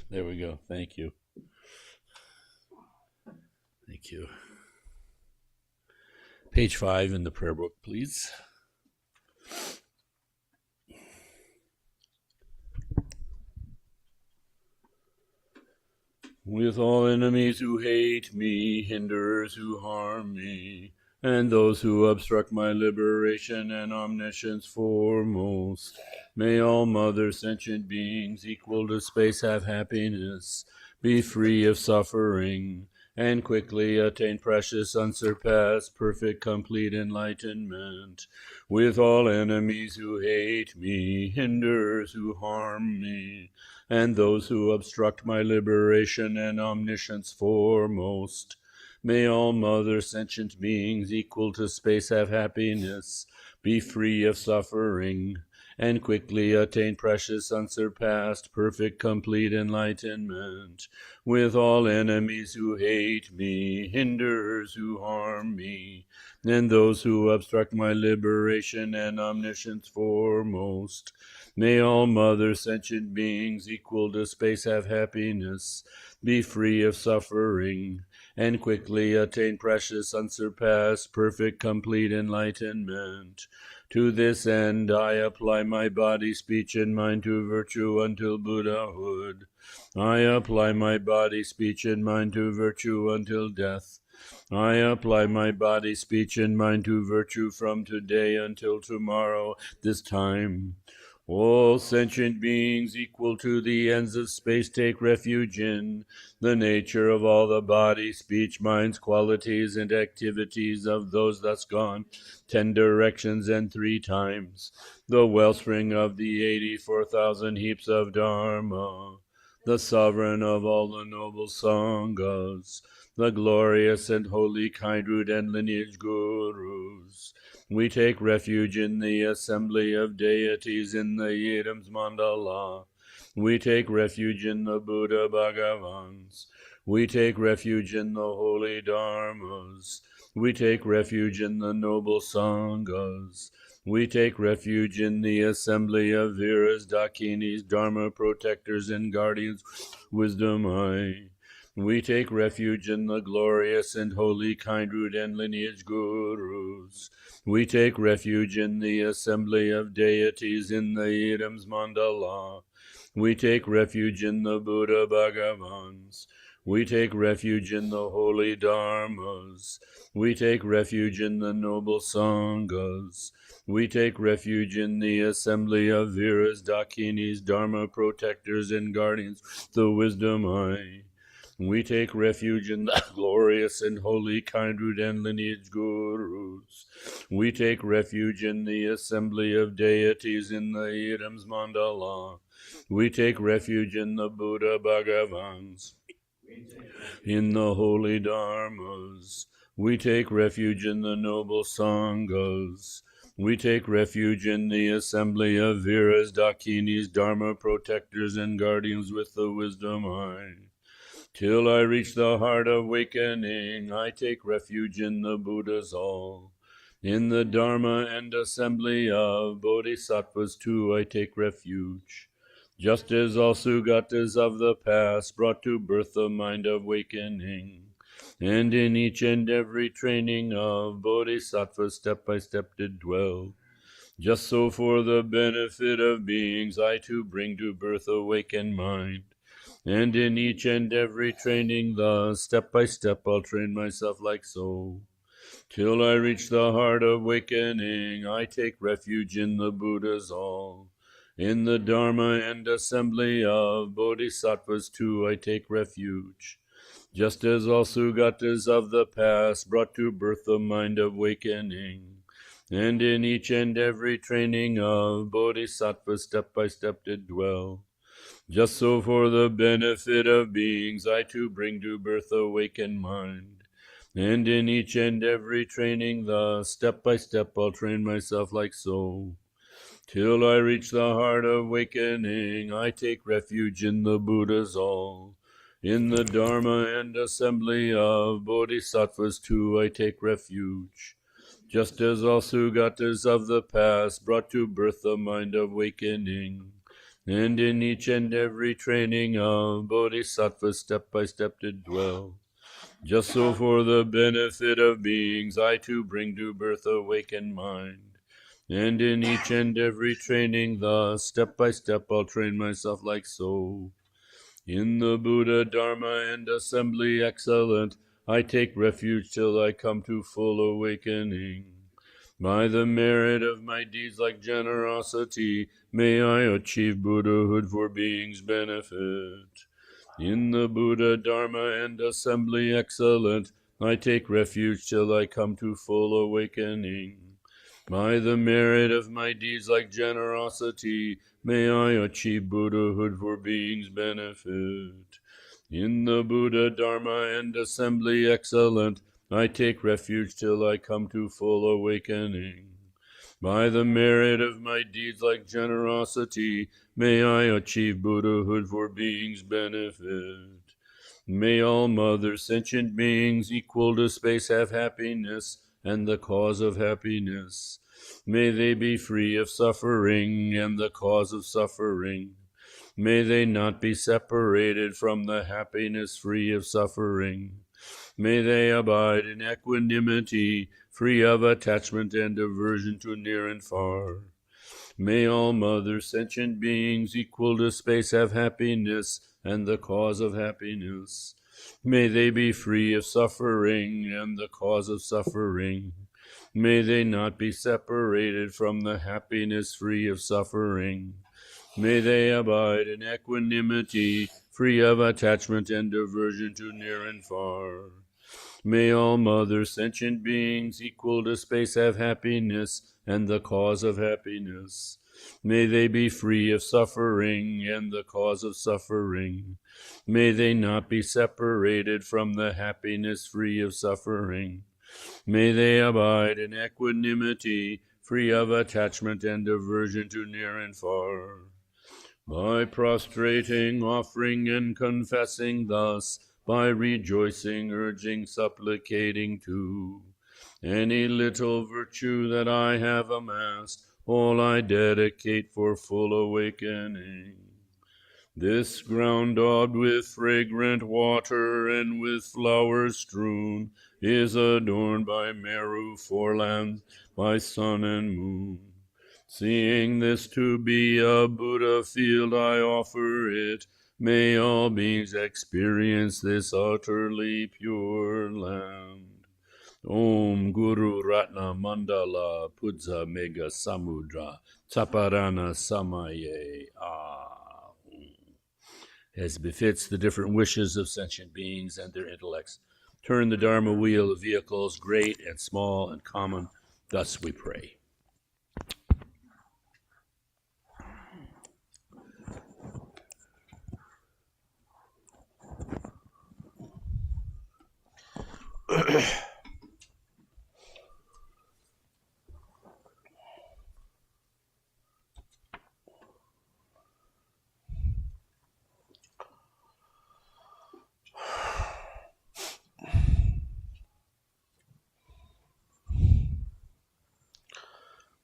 There we go. Thank you. Thank you. Page 5 in the prayer book, please. With all enemies who hate me, hinderers who harm me, and those who obstruct my liberation and omniscience foremost, may all mother sentient beings equal to space have happiness, be free of suffering, and quickly attain precious, unsurpassed, perfect, complete enlightenment. With all enemies who hate me, hinderers who harm me, and those who obstruct my liberation and omniscience foremost, may all mother sentient beings equal to space have happiness, be free of suffering, and quickly attain precious, unsurpassed, perfect, complete enlightenment. With all enemies who hate me, hinderers who harm me, and those who obstruct my liberation and omniscience foremost, may all mother sentient beings equal to space have happiness, be free of suffering, and quickly attain precious, unsurpassed, perfect, complete enlightenment. To this end I apply my body, speech, and mind to virtue until Buddhahood. I apply my body, speech, and mind to virtue until death. I apply my body, speech, and mind to virtue from today until tomorrow, this time. All sentient beings equal to the ends of space take refuge in the nature of all the body, speech, minds, qualities, and activities of those thus gone 10 directions and 3 times, the wellspring of the 84,000 heaps of Dharma, the sovereign of all the noble Sanghas, the glorious and holy kind root and lineage gurus. We take refuge in the assembly of deities in the Yidam's mandala. We take refuge in the Buddha Bhagavans. We take refuge in the holy Dharmas. We take refuge in the noble Sanghas. We take refuge in the assembly of Viras, Dakinis, Dharma protectors and guardians, wisdom eye. We take refuge in the glorious and holy kind root and lineage gurus. We take refuge in the assembly of deities in the Yidam's mandala. We take refuge in the Buddha Bhagavans. We take refuge in the holy Dharmas. We take refuge in the noble Sanghas. We take refuge in the assembly of Viras, Dakinis, Dharma protectors and guardians, the wisdom eye. We take refuge in the glorious and holy kind root and lineage gurus. We take refuge in the assembly of deities in the Yidam's mandala. We take refuge in the Buddha Bhagavans, in the holy Dharmas. We take refuge in the noble Sanghas. We take refuge in the assembly of Viras, Dakinis, Dharma protectors and guardians with the wisdom eye. Till I reach the heart of awakening, I take refuge in the Buddha's all. In the Dharma and assembly of Bodhisattvas too I take refuge. Just as all Sugatas of the past brought to birth the mind of awakening, and in each and every training of Bodhisattvas step by step did dwell. Just so for the benefit of beings I too bring to birth awakened mind. And in each and every training thus, step by step, I'll train myself like so. Till I reach the heart of awakening, I take refuge in the Buddha's all. In the Dharma and assembly of Bodhisattvas too I take refuge. Just as all Sugatas of the past brought to birth the mind of awakening. And in each and every training of Bodhisattvas step by step did dwell. Just so for the benefit of beings I too bring to birth awakened mind. And in each and every training thus, step by step, I'll train myself like so. Till I reach the heart of awakening, I take refuge in the Buddha's all. In the Dharma and assembly of Bodhisattvas too I take refuge. Just as all Sugatas of the past brought to birth the mind of awakening. and in each and every training of Bodhisattva step by step did dwell. Just so for the benefit of beings I too bring to birth awakened mind. And in each and every training thus, step by step I'll train myself like so. In the Buddha, Dharma, and assembly excellent, I take refuge till I come to full awakening. By the merit of my deeds like generosity, may I achieve Buddhahood for beings' benefit. In the Buddha, Dharma, and assembly excellent, I take refuge till I come to full awakening. By the merit of my deeds like generosity, may I achieve Buddhahood for beings' benefit. In the Buddha, Dharma, and assembly excellent, I take refuge till I come to full awakening. By the merit of my deeds like generosity, may I achieve Buddhahood for beings' benefit. May all mother sentient beings equal to space have happiness and the cause of happiness. May they be free of suffering and the cause of suffering. May they not be separated from the happiness free of suffering. May they abide in equanimity, free of attachment and aversion to near and far. May all mother sentient beings equal to space have happiness and the cause of happiness. May they be free of suffering and the cause of suffering. May they not be separated from the happiness free of suffering. May they abide in equanimity, free of attachment and aversion to near and far. May all mother sentient beings equal to space have happiness and the cause of happiness. May they be free of suffering and the cause of suffering. May they not be separated from the happiness free of suffering. May they abide in equanimity, free of attachment and aversion to near and far. By prostrating, offering, and confessing thus, by rejoicing, urging, supplicating too, any little virtue that I have amassed, all I dedicate for full awakening. This ground daubed with fragrant water and with flowers strewn is adorned by Meru forelands, by sun and moon. Seeing this to be a Buddha field, I offer it. May all beings experience this utterly pure land. Om Guru Ratna Mandala Pudza Mega Samudra Taparana Samaye. As befits the different wishes of sentient beings and their intellects, turn the Dharma wheel of vehicles, great and small and common. Thus we pray.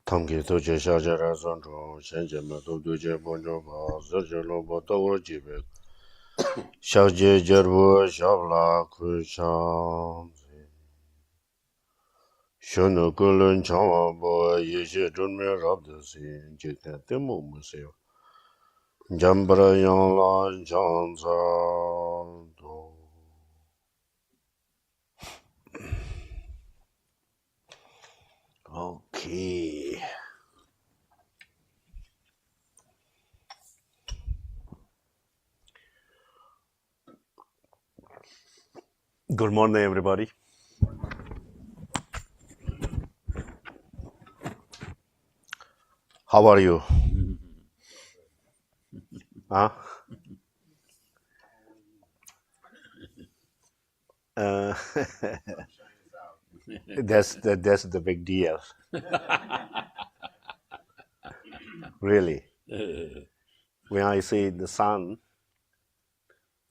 Tamki toche shajara sancho, shenje me topdoje bonjo ba, zerje lobo tawar jibe, shakje jerbo shabla kushan, shono kulun changwa bo, yeshe chunme rabda si, jikten temo museo, jambara yangla chansa do. Okay. Good morning, everybody. How are you? Huh? That's the big deal. Really. When I see the sun,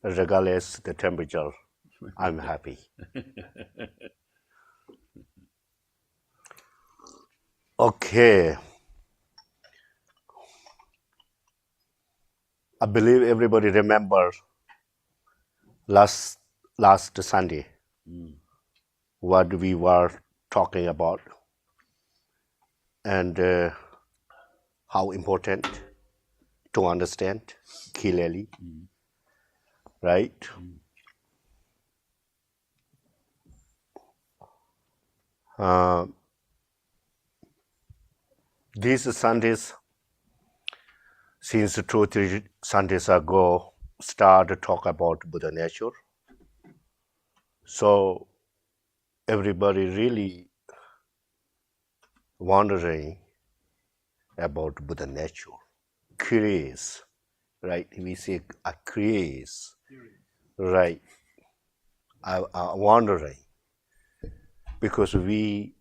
regardless the temperature, I'm happy. Okay. believe everybody remember last Sunday what we were talking about and how important to understand clearly, right? These Sundays, since 2-3 Sundays ago, start to talk about Buddha nature. So everybody really wondering about Buddha nature, curious, right? We say a curious, right? I wondering because we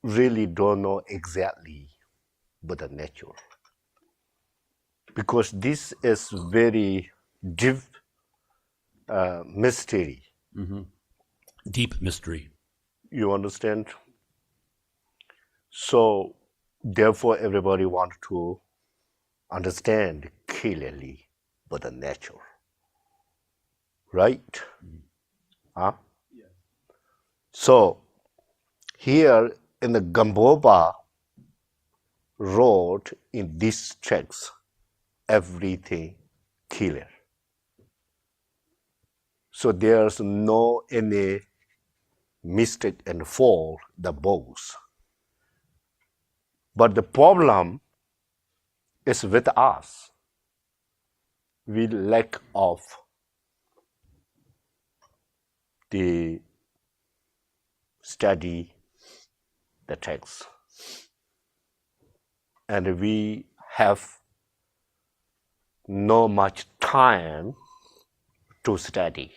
really don't know exactly Buddha nature because this is very deep mystery. Deep mystery. You understand? So therefore everybody wants to understand clearly Buddha nature. Right? Huh? So here in the Gamboba wrote in these texts everything clear. So there's no any mistake and fall the both. But the problem is with us. We lack of the study the text. And we have no much time to study.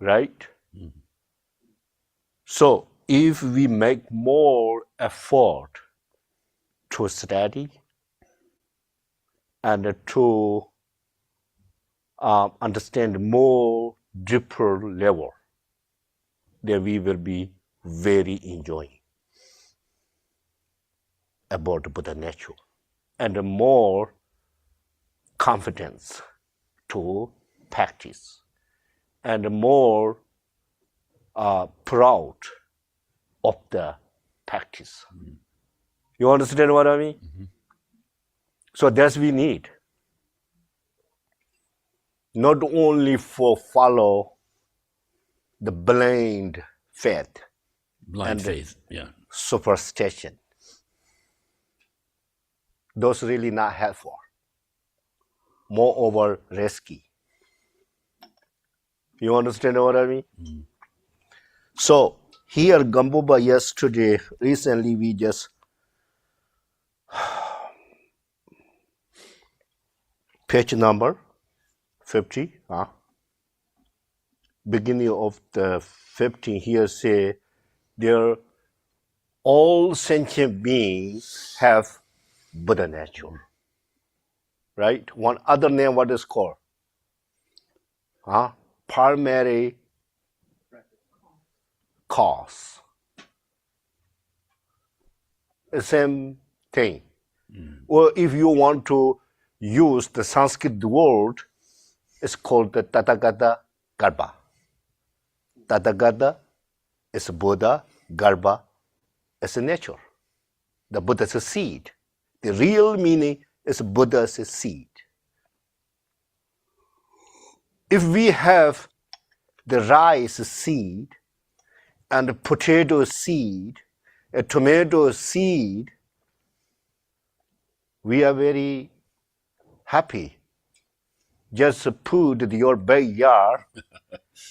Right? So if we make more effort to study and to understand more deeper level, then we will be very enjoying about Buddha nature and more confidence to practice and more proud of the practice. You understand what I mean? So that's we need. Not only for follow the blind faith, Blind faith, yeah. superstition. Those really not helpful. Moreover, risky. You understand what I mean? So here Gamboba yesterday, recently we just page number 50, beginning of the 15 here say there all sentient beings have Buddha nature. Right? One other name what is called? Primary cause. The same thing. Or if you want to use the Sanskrit word, it's called the Tathagata Garbha. Tathagata is Buddha, Garbha is a nature. The Buddha is a seed. The real meaning is Buddha is a seed. If we have the rice seed and a potato seed, a tomato seed, we are very happy. Just put your backyard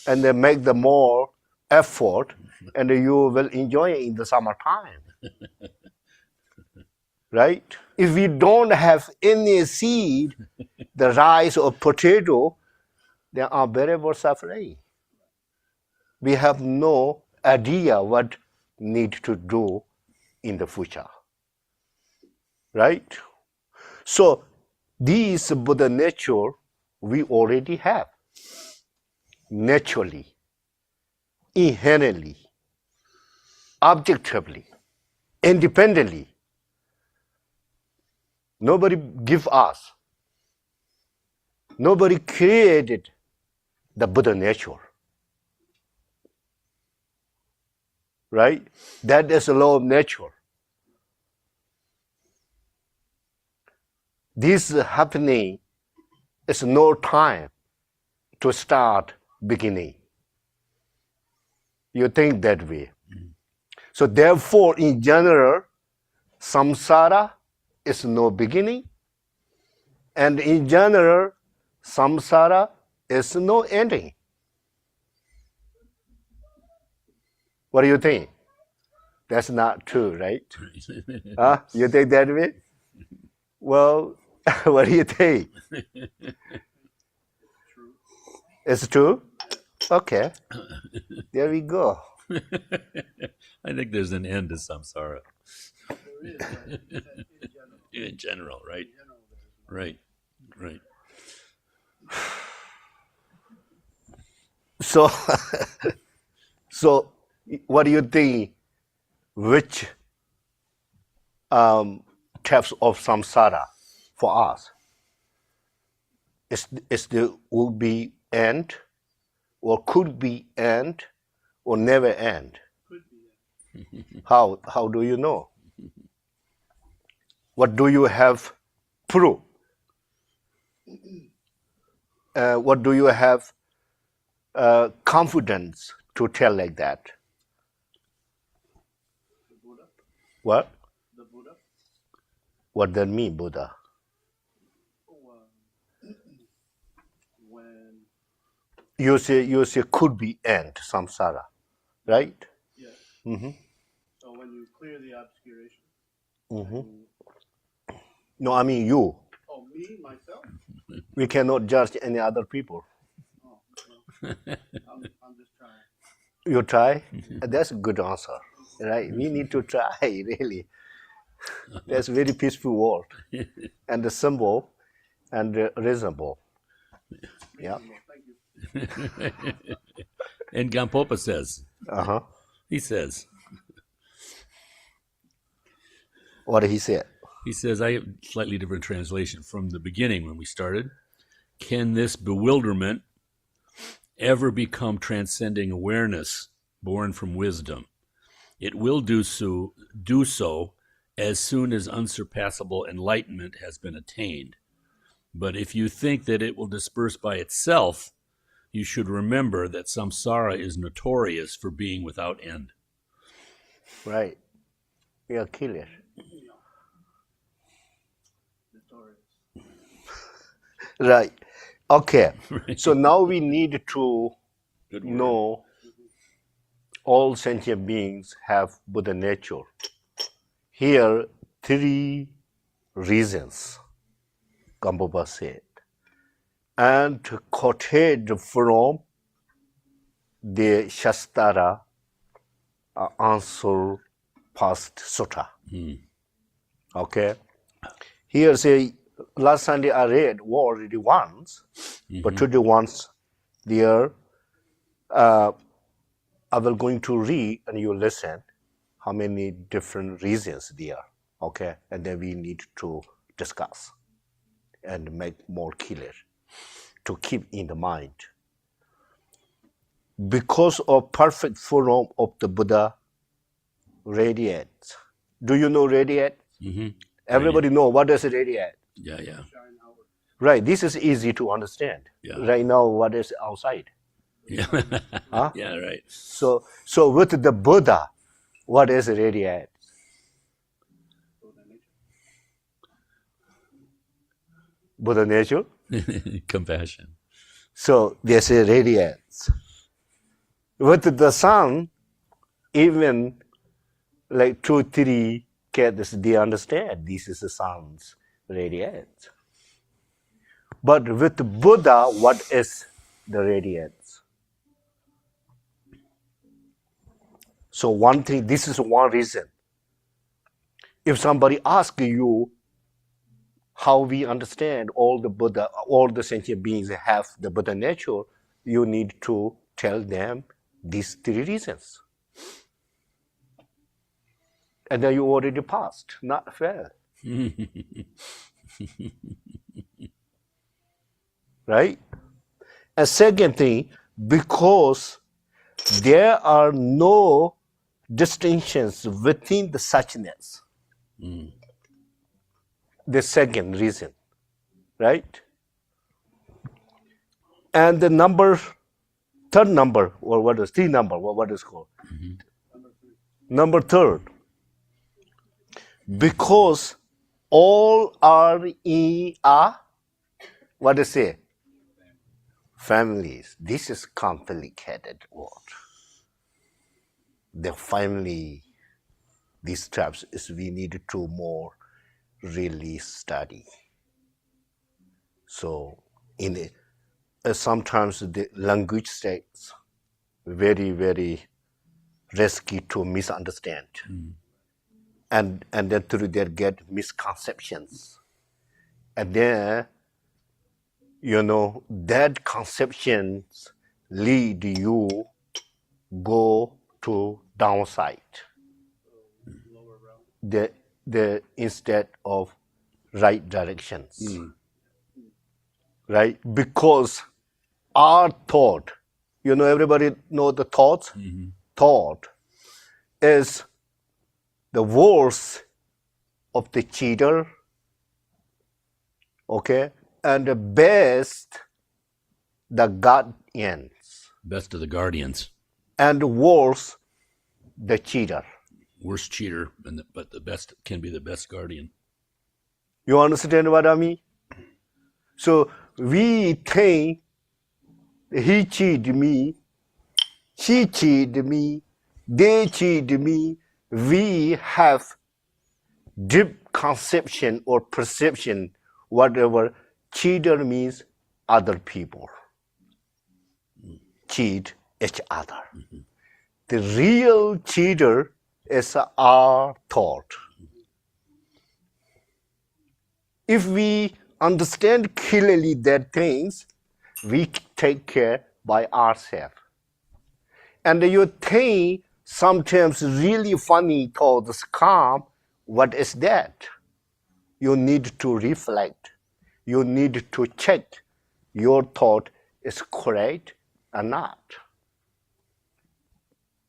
and then make the more effort and you will enjoy it in the summertime. Right? If we don't have any seed, the rice or potato, they are very much suffering. We have no idea what need to do in the future. Right? So this Buddha nature we already have. Naturally, inherently, objectively, independently, Nobody give us. Nobody created the Buddha nature. Right? That is a law of nature. This happening is no time to start beginning. You think that way. So therefore, in general, samsara is no beginning, and in general, samsara is no ending. What do you think? That's not true, right? You think that way? Well, what do you think? It's true? Okay. There we go. I think there's an end to samsara. In general, right? Right. So, so what do you think? Which types of samsara for us? Is there will be end, or could be end, or never end? How do you know? What do you have proof? What do you have confidence to tell like that? The Buddha. What? The Buddha. What does mean, Buddha? When You say could be end, samsara, right? yes. Mm-hmm. So when you clear the obscuration. Mm-hmm. No, I mean you. Oh, me myself. We cannot judge any other people. Oh, well, I'm just trying. You try? That's a good answer, right? We need to try, really. That's a very peaceful world, and the simple and reasonable. Yeah. Thank you. And Gampopa says, Uh-huh. he says, What he said. He says, I have a slightly different translation from the beginning when we started. Can this bewilderment ever become transcending awareness born from wisdom? It will do so as soon as unsurpassable enlightenment has been attained. But if you think that it will disperse by itself, you should remember that samsara is notorious for being without end. Right. We are killers. Right. Okay. So now we need to Good word. know all sentient beings have Buddha nature. Here, 3 reasons, Gampopa said, and quoted from the Shastara answer past sutta. Okay. Here say, last Sunday I read already once, but today once there, I will going to read and you listen how many different reasons there are. Okay. And then we need to discuss and make more clear to keep in the mind. Because of perfect form of the Buddha radiates. Do you know radiate? Everybody know what does radiate? Yeah. Right. This is easy to understand. Yeah. Right now, what is outside? Yeah. Huh? Yeah, right. So with the Buddha, what is radiate? Buddha nature. Compassion. So there's a radiance. With the sun, even like 2, 3 cats, they understand this is the sun's radiance. But with Buddha, what is the radiance? So one thing, this is one reason. If somebody asks you how we understand all the Buddha, all the sentient beings have the Buddha nature, you need to tell them these 3 reasons. And then you already passed, not fair. Right? And second thing, because there are no distinctions within the suchness. The second reason, right? And the third number, or what is three number, what is called? Number third, because all are in a, what do you say? Families. This is complicated word. The family, these types is we need to more really study. So in it, sometimes the language states very, very risky to misunderstand. And then through there get misconceptions. And then, that conceptions lead you go to downside. The instead of right directions. Right? Because our thought, everybody know the thoughts? Thought is the worst of the cheater, okay, and the best, the guardians, Best of the guardians. and the worst, the cheater. Worst cheater, but the best can be the best guardian. You understand what I mean? So we think he cheated me, she cheated me, they cheated me. We have deep conception or perception, whatever. Cheater means other people. Cheat each other. The real cheater is our thought. If we understand clearly that things, we take care by ourselves. And you think sometimes really funny thoughts come, what is that? You need to reflect. You need to check your thought is correct or not.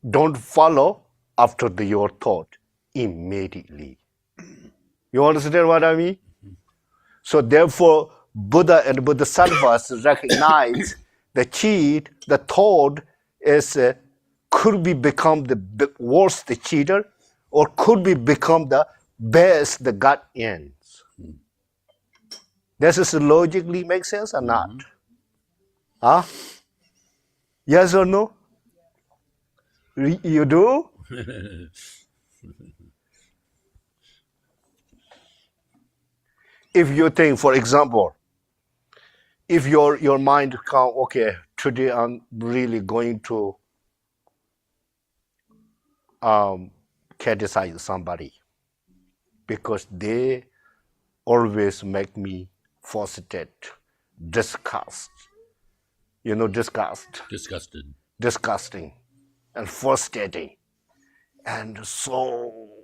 Don't follow after your thought immediately. You understand what I mean? So therefore, Buddha and Bodhisattvas recognize the cheat, the thought is could be become the worst the cheater, or could be become the best the guardians. Does this logically make sense or not? Huh? Yes or no? You do? If you think, for example, if your mind come, okay, today I'm really going to criticize somebody because they always make me frustrated, disgust. Disgusted. Disgusting and frustrating, and so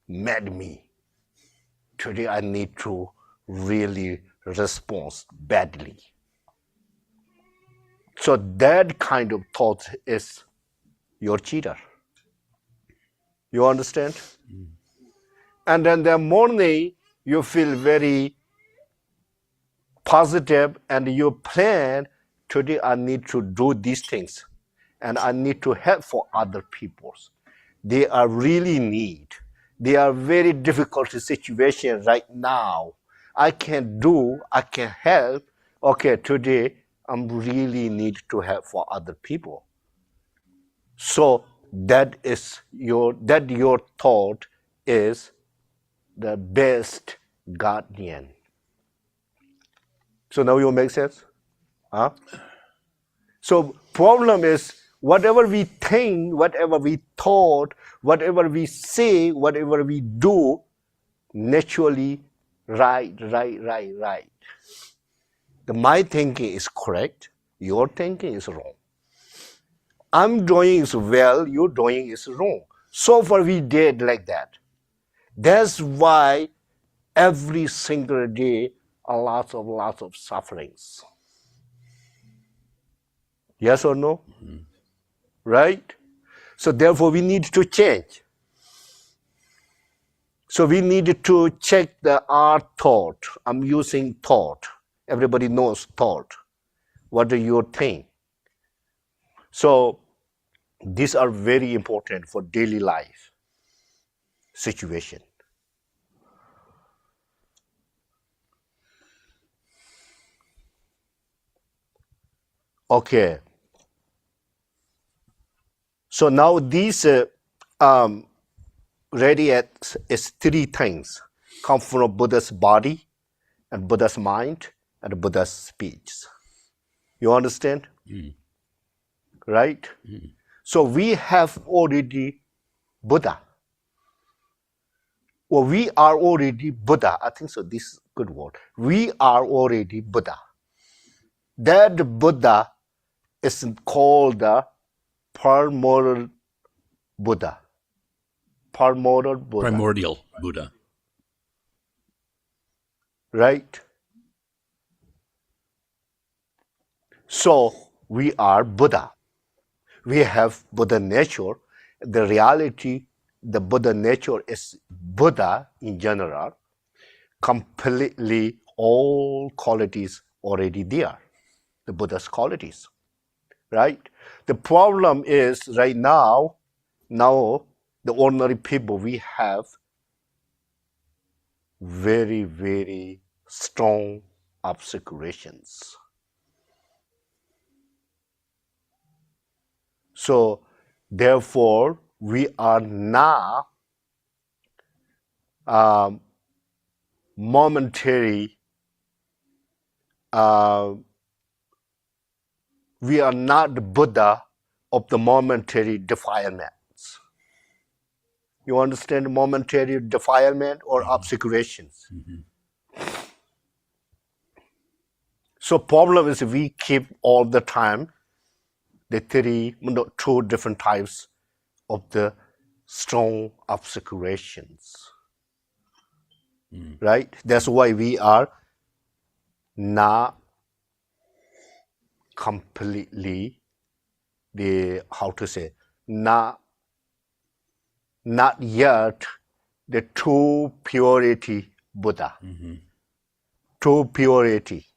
mad me. Today I need to really respond badly. So that kind of thought is your cheater. You understand? And then the morning you feel very positive and you plan, today I need to do these things and I need to help for other people. They are really in need. They are very difficult situation right now. I can help. Okay, today I'm really need to help for other people. So that your thought is the best guardian. So now you make sense? Huh? So problem is whatever we think, whatever we thought, whatever we say, whatever we do, naturally right. My thinking is correct, your thinking is wrong. I'm doing is well, you're doing is wrong. So far we did like that. That's why every single day are lots of sufferings. Yes or no? Right? So therefore we need to change. So we need to check our thought. I'm using thought. Everybody knows thought. What do you think? So these are very important for daily life situation. Okay. So now these radiates is three things come from Buddha's body and Buddha's mind and Buddha's speech. You understand? Right? So we have already Buddha. Well, we are already Buddha. I think so. This is a good word. We are already Buddha. That Buddha is called the primordial Buddha. Primordial Buddha. Primordial Buddha. Right? So we are Buddha. We have Buddha nature. The reality, the Buddha nature is Buddha in general, completely all qualities already there, the Buddha's qualities, right? The problem is right now the ordinary people, we have very, very strong obscurations. So therefore, we are now momentary, we are not the Buddha of the momentary defilements. You understand momentary defilement or obscurations? So problem is we keep all the time the two different types of the strong obscurations. Right? That's why we are not completely not yet the true purity Buddha. True purity.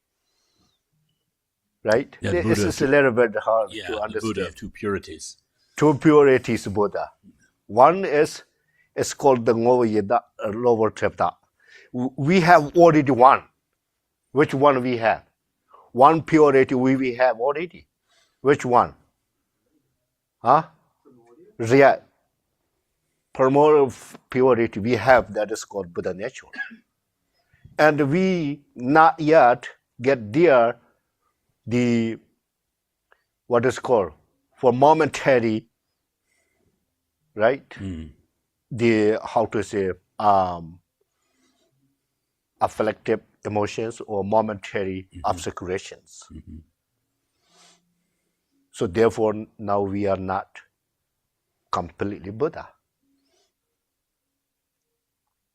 Right? That This Buddha is a little bit hard Yeah, to the understand. Buddha of two purities. Two purities Buddha. One is called the Ngoyeda lower Tripta. We have already one. Which one we have? One purity we have already. Which one? Huh? Primordial purity we have, that is called Buddha nature. And we not yet get there the what is called for momentary, right? The afflictive emotions or momentary obscurations. So therefore now we are not completely Buddha.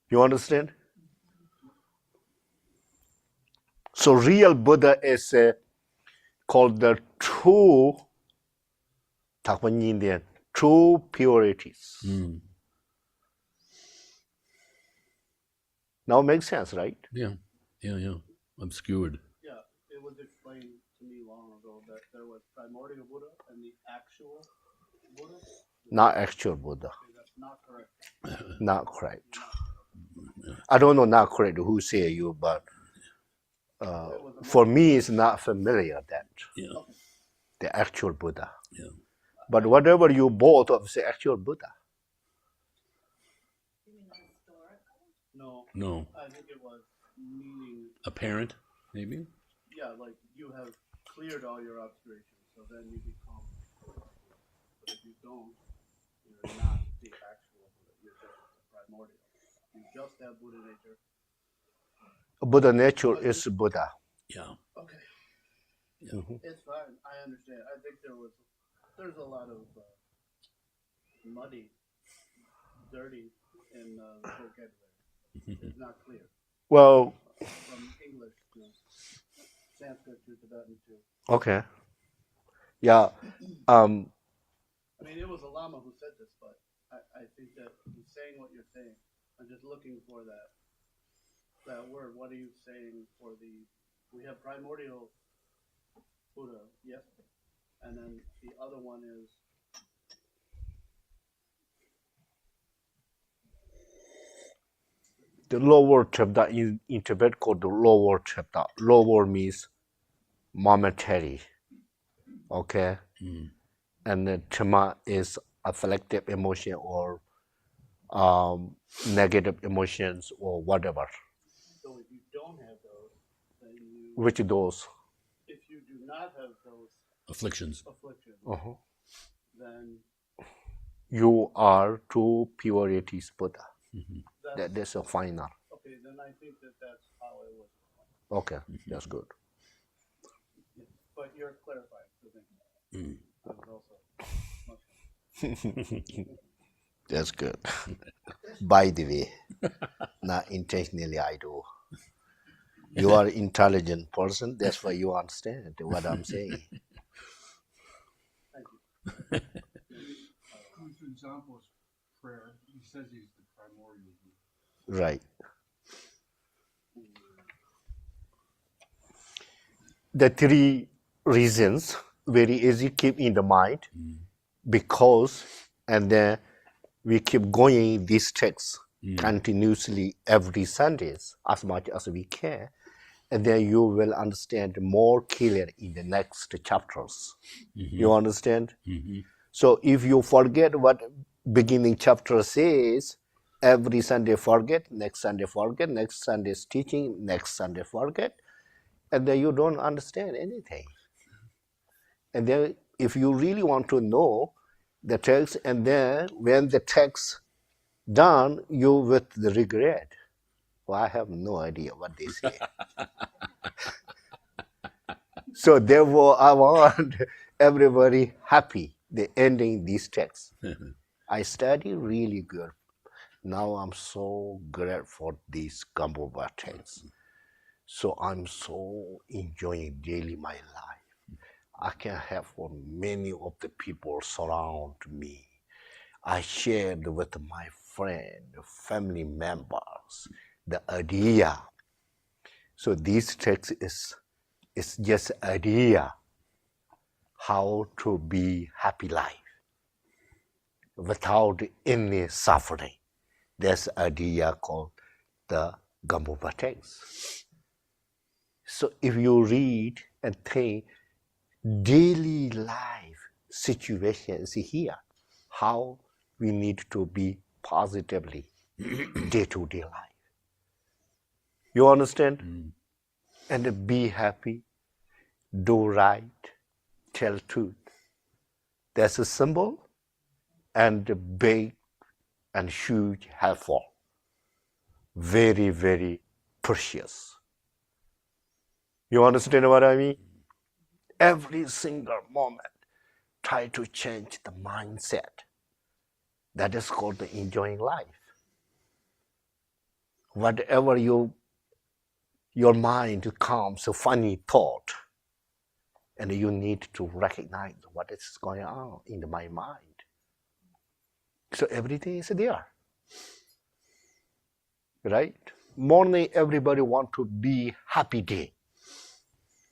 You understand? So real Buddha is called the true true purities. Now it makes sense, right? Yeah. Obscured. Yeah, it was explained to me long ago that there was primordial Buddha and the actual Buddha. Not actual Buddha. Okay, that's not correct. Not correct. I don't know not correct who say you, but for me it's not familiar that Yeah. the actual Buddha. Yeah. But whatever you bought of the actual Buddha. No. I think it was meaning, Apparent, maybe? yeah, like you have cleared all your obscurations, so then you become Buddha. But if you don't, you're not the actual Buddha. You're just primordial. You just have Buddha nature. Buddha nature is Buddha. Yeah. Okay. Yeah. It's fine. I understand. I think there's a lot of muddy, dirty in the vocabulary. It's not clear. Well, from English to Sanskrit to Tibetan to. okay. Yeah. I mean, it was a Lama who said this, but I think that he's saying what you're saying. I'm just looking for that word. What are you saying for the? We have primordial Buddha, yes, and then the other one is. The lower chapter in Tibet called the lower chapter. Lower means momentary. Okay. And the Chama is afflictive emotion or negative emotions or whatever. So if you don't have those, then you. Which those? If you do not have those Afflictions. then you are true purities Buddha. that's, That's a final. okay. Then I think that that's how it was. Okay, that's good. Yeah. But you're clarifying. So thank you. I was also much. That's good. By the way, not intentionally I do. You are an intelligent person. That's why you understand what I'm saying. Thank you. For example's prayer, he says he's the primordial. Right. The three reasons very easy keep in the mind because and then we keep going these texts continuously every Sundays as much as we can, and then you will understand more clear in the next chapters. You understand? So if you forget what beginning chapter says, every Sunday forget, next Sunday forget, next Sunday's teaching, next Sunday forget, and then you don't understand anything. And then if you really want to know the text, and then when the text done, you with the regret. Well, I have no idea what they say. So therefore, I want everybody happy. The ending these texts. I study really good. Now I'm so grateful for these Gambova texts. So I'm so enjoying daily my life. I can have for many of the people surround me. I shared with my friend, family members, the idea. So this text is just idea how to be happy life without any suffering. That's idea called the Gambova text. So if you read and think daily life situations here, how we need to be positively day-to-day life. You understand? And be happy, do right, tell truth. That's a symbol and big and huge helpful. Very, very precious. You understand what I mean? Every single moment, try to change the mindset. That is called the enjoying life. Whatever your mind comes a funny thought, and you need to recognize what is going on in my mind. So everything is there, right? Morning, everybody want to be happy day.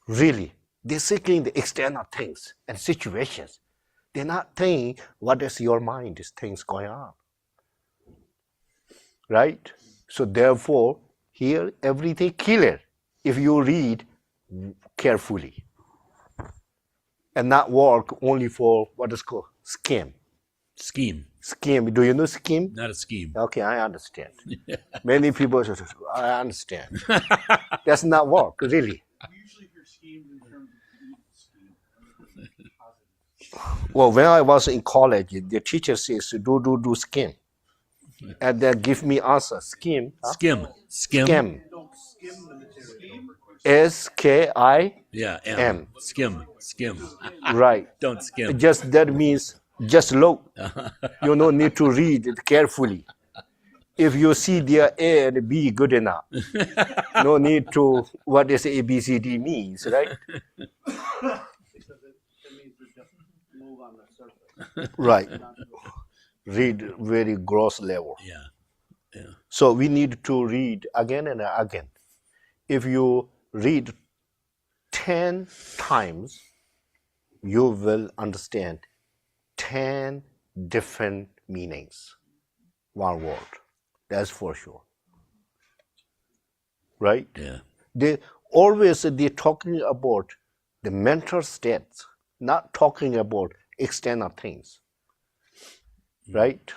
Really, they're seeking the external things and situations. They're not thinking what is your mind is things going on, right? So therefore, here everything clear if you read carefully, and not work only for what is called scheme. Scheme. Scheme. Do you know scheme? Not a scheme. Okay, I understand. Many people say, I understand. That's not work, really. We usually hear scheme in terms of scheme. Positive. Well, when I was in college, the teacher says, do scheme. And then give me answer. Scheme. Huh? Skim. Skim. Skim. Don't skim the material. S-K-I-M. Yeah. M. Skim. Skim. Right. Don't skim. Just that means just look. You don't need to read it carefully. If you see their A and B good enough, no need to what does A, B, C, D means, right? Because it means to just move on the surface, Right. not to Read very gross level. Yeah. Yeah. So we need to read again and again. If you read 10 times, you will understand 10 different meanings. One word. That's for sure. Right? Yeah. They're talking about the mental states, not talking about external things. Right?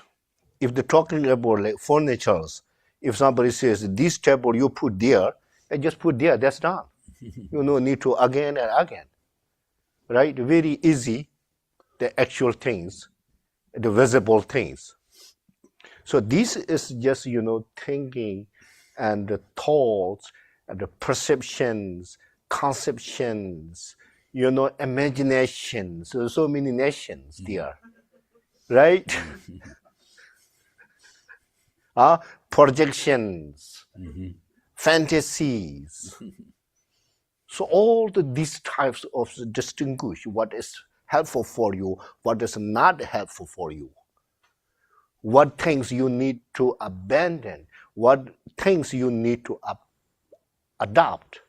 If they're talking about like furnitures, if somebody says this table you put there, and just put there, that's done. You no need to again and again. Right? Very easy, the actual things, the visible things. So this is just, thinking and the thoughts and the perceptions, conceptions, imaginations. So many nations there, right? Projections, fantasies. So all these types of distinguish what is helpful for you, what is not helpful for you. What things you need to abandon, what things you need to adopt.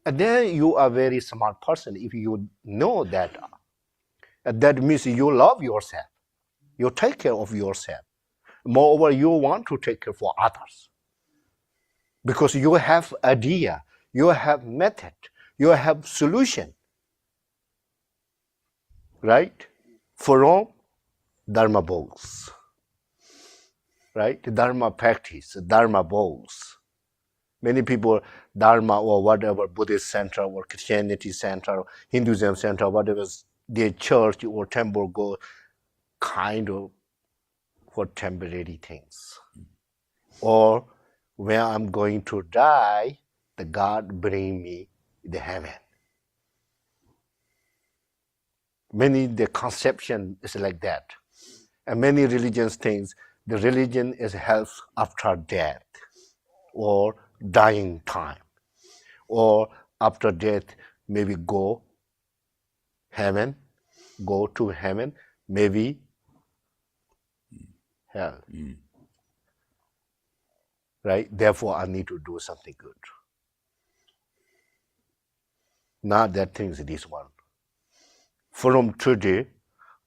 And then you are a very smart person if you know that. That means you love yourself. You take care of yourself. Moreover, you want to take care for others. Because you have idea, you have method, you have solution. Right? From Dharma bowls. Right? Dharma practice, Dharma bowls. Many people, Dharma or whatever, Buddhist center or Christianity center, Hinduism center, whatever, their church or temple go kind of for temporary things. Or when I'm going to die, the God bring me the heaven. Many, the conception is like that. And many religions things, the religion is health after death or dying time. Or after death, maybe go to heaven, maybe hell. Right? Therefore, I need to do something good. Not that things this one. From today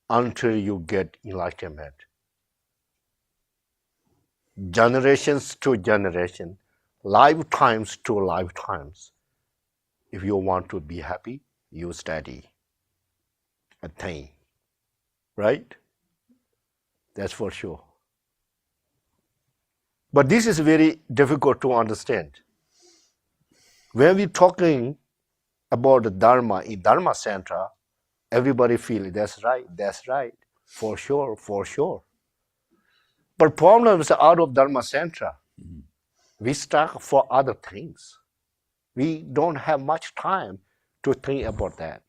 until you get enlightenment, generations to generation, lifetimes to lifetimes, if you want to be happy, you study, attain. Right? That's for sure. But this is very difficult to understand. When we're talking about the Dharma in Dharma Center, everybody feels that's right, for sure. But problems out of Dharma Center, we stuck for other things. We don't have much time to think about that.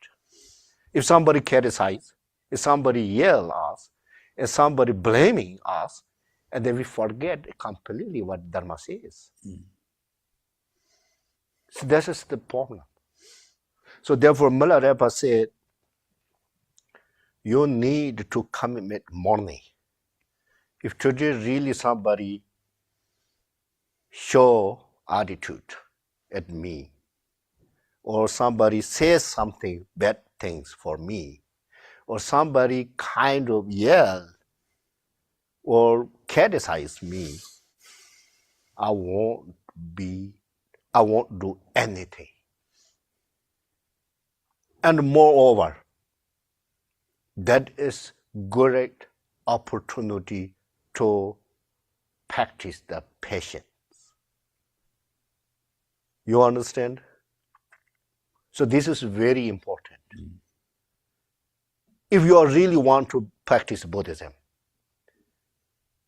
If somebody criticizes, if somebody yells us, if somebody blaming us, and then we forget completely what Dharma says. So this is the problem. So therefore, Milarepa said, you need to commit morning. If today really somebody show attitude at me, or somebody says something bad things for me, or somebody kind of yell or criticize me, I won't do anything. And moreover, that is great opportunity to practice the patience. You understand? So this is very important. If you really want to practice Buddhism,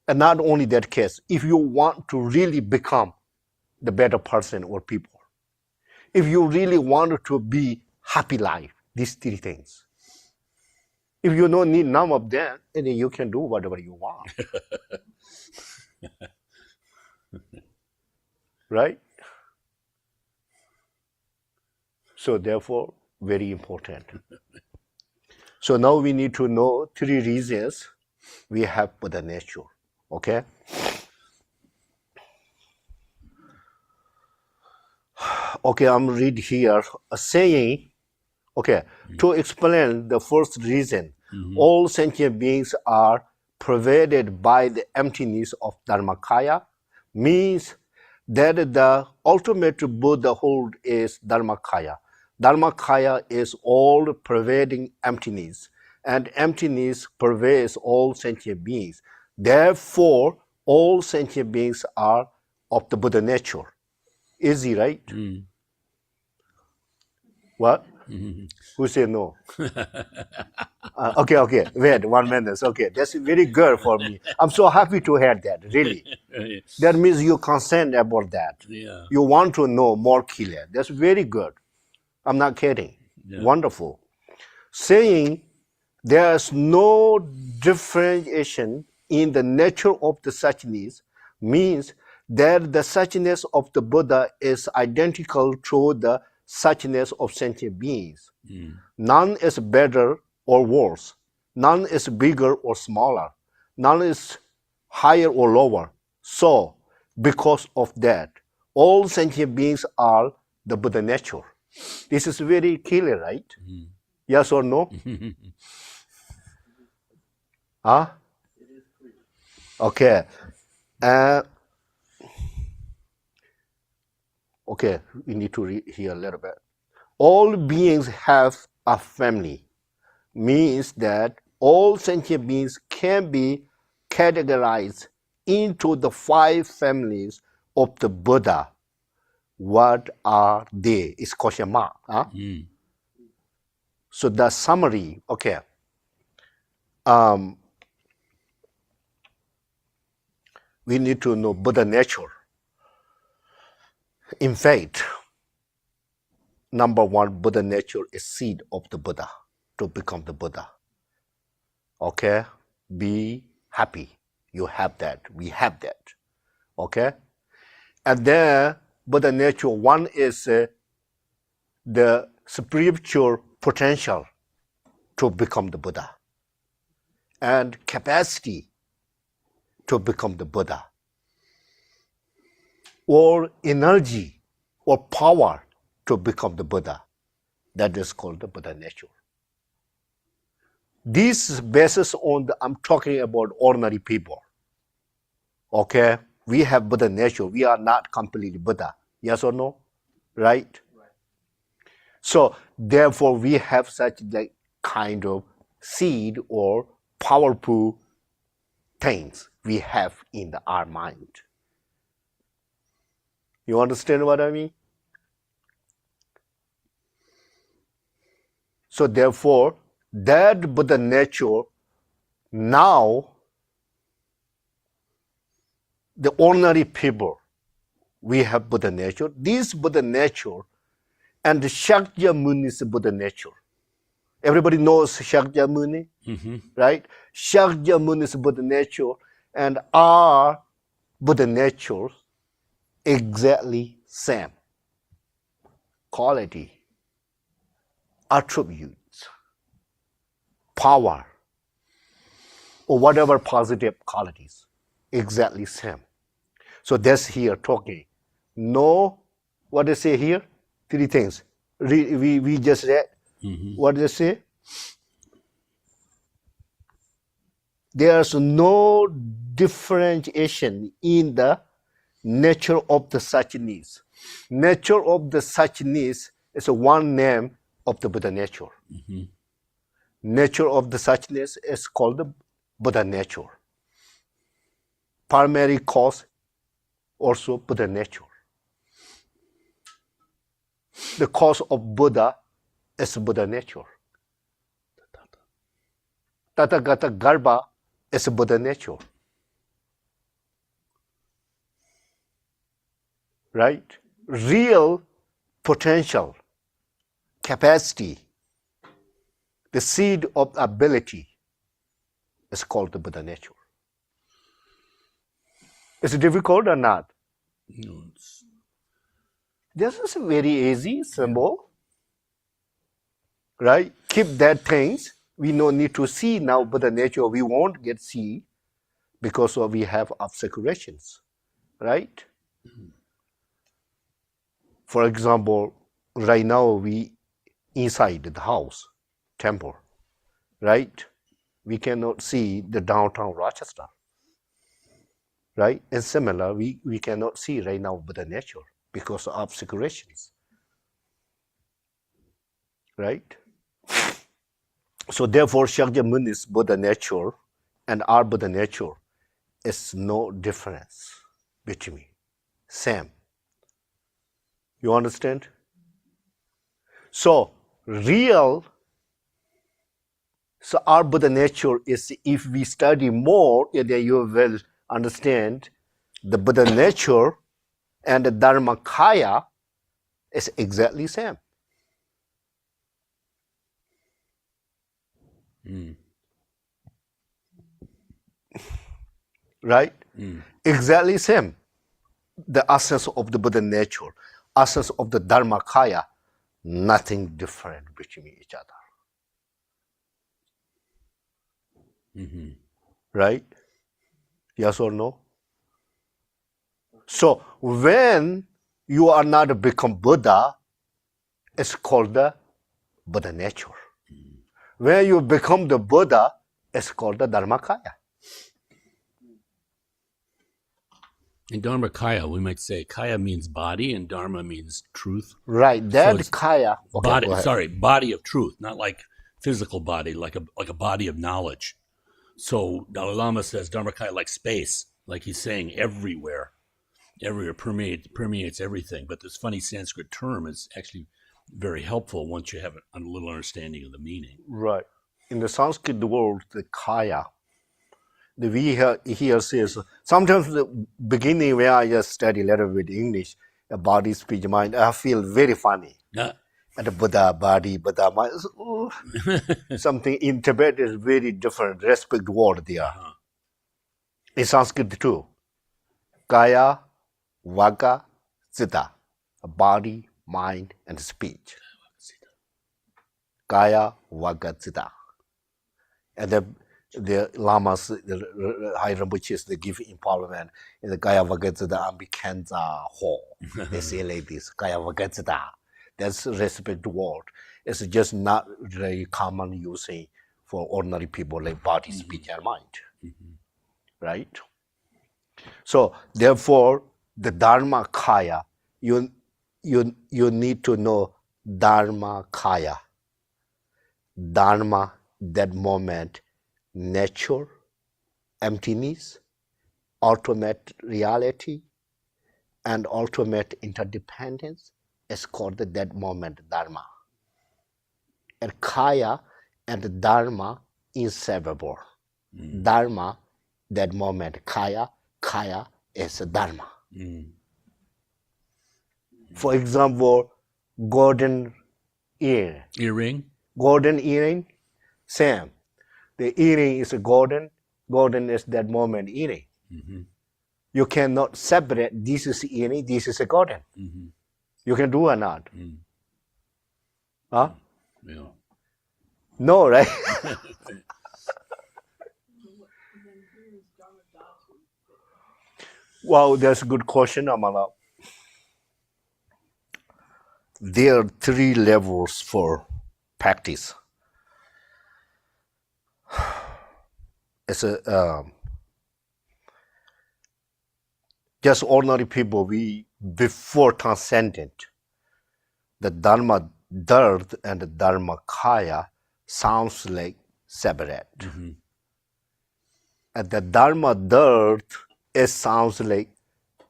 and not only that case, if you want to really become the better person or people, if you really want to be happy life, these three things, If you don't need none of that, then you can do whatever you want. Right? So therefore, very important. So now we need to know 3 reasons we have Buddha nature. Okay? Okay, I'm read here a saying. Okay, to explain the first reason, all sentient beings are pervaded by the emptiness of Dharmakaya, means that the ultimate Buddhahood is Dharmakaya. Dharmakaya is all pervading emptiness, and emptiness pervades all sentient beings. Therefore, all sentient beings are of the Buddha nature. Easy, right? What? Who said no? Okay. Wait, 1 minute. Okay, that's very good for me. I'm so happy to hear that, really. That means you're concerned about that. Yeah. You want to know more clear. That's very good. I'm not kidding. Yeah. Wonderful. Saying there's no differentiation in the nature of the suchness means that the suchness of the Buddha is identical to the suchness of sentient beings. None is better or worse. None is bigger or smaller. None is higher or lower. So, because of that, all sentient beings are the Buddha nature. This is very clear, right? Yes or no? Huh? Okay. Okay, we need to read here a little bit. All beings have a family, means that all sentient beings can be categorized into the 5 families of the Buddha. What are they? It's question mark. Huh? So the summary, okay. We need to know Buddha nature. In fact, number 1, Buddha nature is seed of the Buddha to become the Buddha. Okay? Be happy. You have that. We have that. Okay? And then Buddha nature, 1 is the spiritual potential to become the Buddha and capacity to become the Buddha, or energy or power to become the Buddha. That is called the Buddha nature. This is basis on I'm talking about ordinary people. Okay? We have Buddha nature. We are not completely Buddha. Yes or no? Right? So therefore we have such like kind of seed or powerful things we have in our mind. You understand what I mean? So therefore, that Buddha nature, now the ordinary people, we have Buddha nature. This Buddha nature and the Shakyamuni's Buddha nature. Everybody knows Shakyamuni, right? Shakyamuni's Buddha nature and our Buddha nature exactly same. Quality, attributes, power, or whatever positive qualities, exactly same. So that's here talking. No, what they say here? 3 things. We just read. What they say? There's no differentiation in the nature of the suchness. Nature of the suchness is 1 name of the Buddha nature. Nature of the suchness is called the Buddha nature. Primary cause also Buddha nature. The cause of Buddha is Buddha nature. Tathagata Garbha is Buddha nature. Right? Real potential, capacity the seed of ability is called the Buddha nature. Is it difficult or not? No, This is very easy, simple. Right? Keep that things. We no need to see now Buddha nature. We won't get see because we have obscurations. Right? For example, right now we inside the house, temple, right? We cannot see the downtown Rochester, right? And similar, we cannot see right now Buddha nature because of obscurations, right? So therefore, Shakyamuni's Buddha nature and our Buddha nature is no difference between, same. You understand? So our Buddha nature is, if we study more, then you will understand the Buddha nature and the Dharmakaya is exactly same. Right? Exactly same. The essence of the Buddha nature, essence of the Dharmakaya, nothing different between each other. Right? Yes or no? So when you are not become Buddha, it's called the Buddha nature. When you become the Buddha, it's called the Dharmakaya. in Dharmakaya, we might say kaya means body and Dharma means truth. Right. That it's Kaya. Okay, Body, go ahead. sorry, body of truth, not like physical body, like a body of knowledge. So Dalai Lama says Dharmakaya like space, like he's saying everywhere permeates everything. But this funny Sanskrit term is actually very helpful once you have a little understanding of the meaning. Right. In the Sanskrit world, the Kaya, we here says, sometimes the beginning when I just study a little bit English, body, speech, mind, I feel very funny. Yeah. And the Buddha body, Buddha mind, something in Tibet is very different, respect word there. In Sanskrit too. Kaya, Vaka, Citta, body, mind, and speech. Kaya, Vaka, Citta. And the lamas, the high Rinpoches, they give empowerment in the Kaya Vagatsada Ambikanza Hall. They say like this, Kaya Vagatsada. That's respect word. It's just not very common using for ordinary people like body, speech, and mind. Right? So therefore, the Dharma Kaya, you need to know Dharma Kaya. Dharma, that moment, nature, emptiness, ultimate reality, and ultimate interdependence is called that moment Dharma. And Kaya and Dharma inseparable. Dharma, that moment, Kaya is Dharma. For example, golden Earring? golden earring, same. The earring is a golden is that moment earring. You cannot separate this is earring, this is a golden. You can do or not? Huh? Yeah. No, right? Wow, that's a good question, Amala. There are 3 levels for practice. It's just ordinary people, we before transcendent, the Dharma Dirt and the Dharma Kaya sounds like separate. And the Dharma Dirt, it sounds like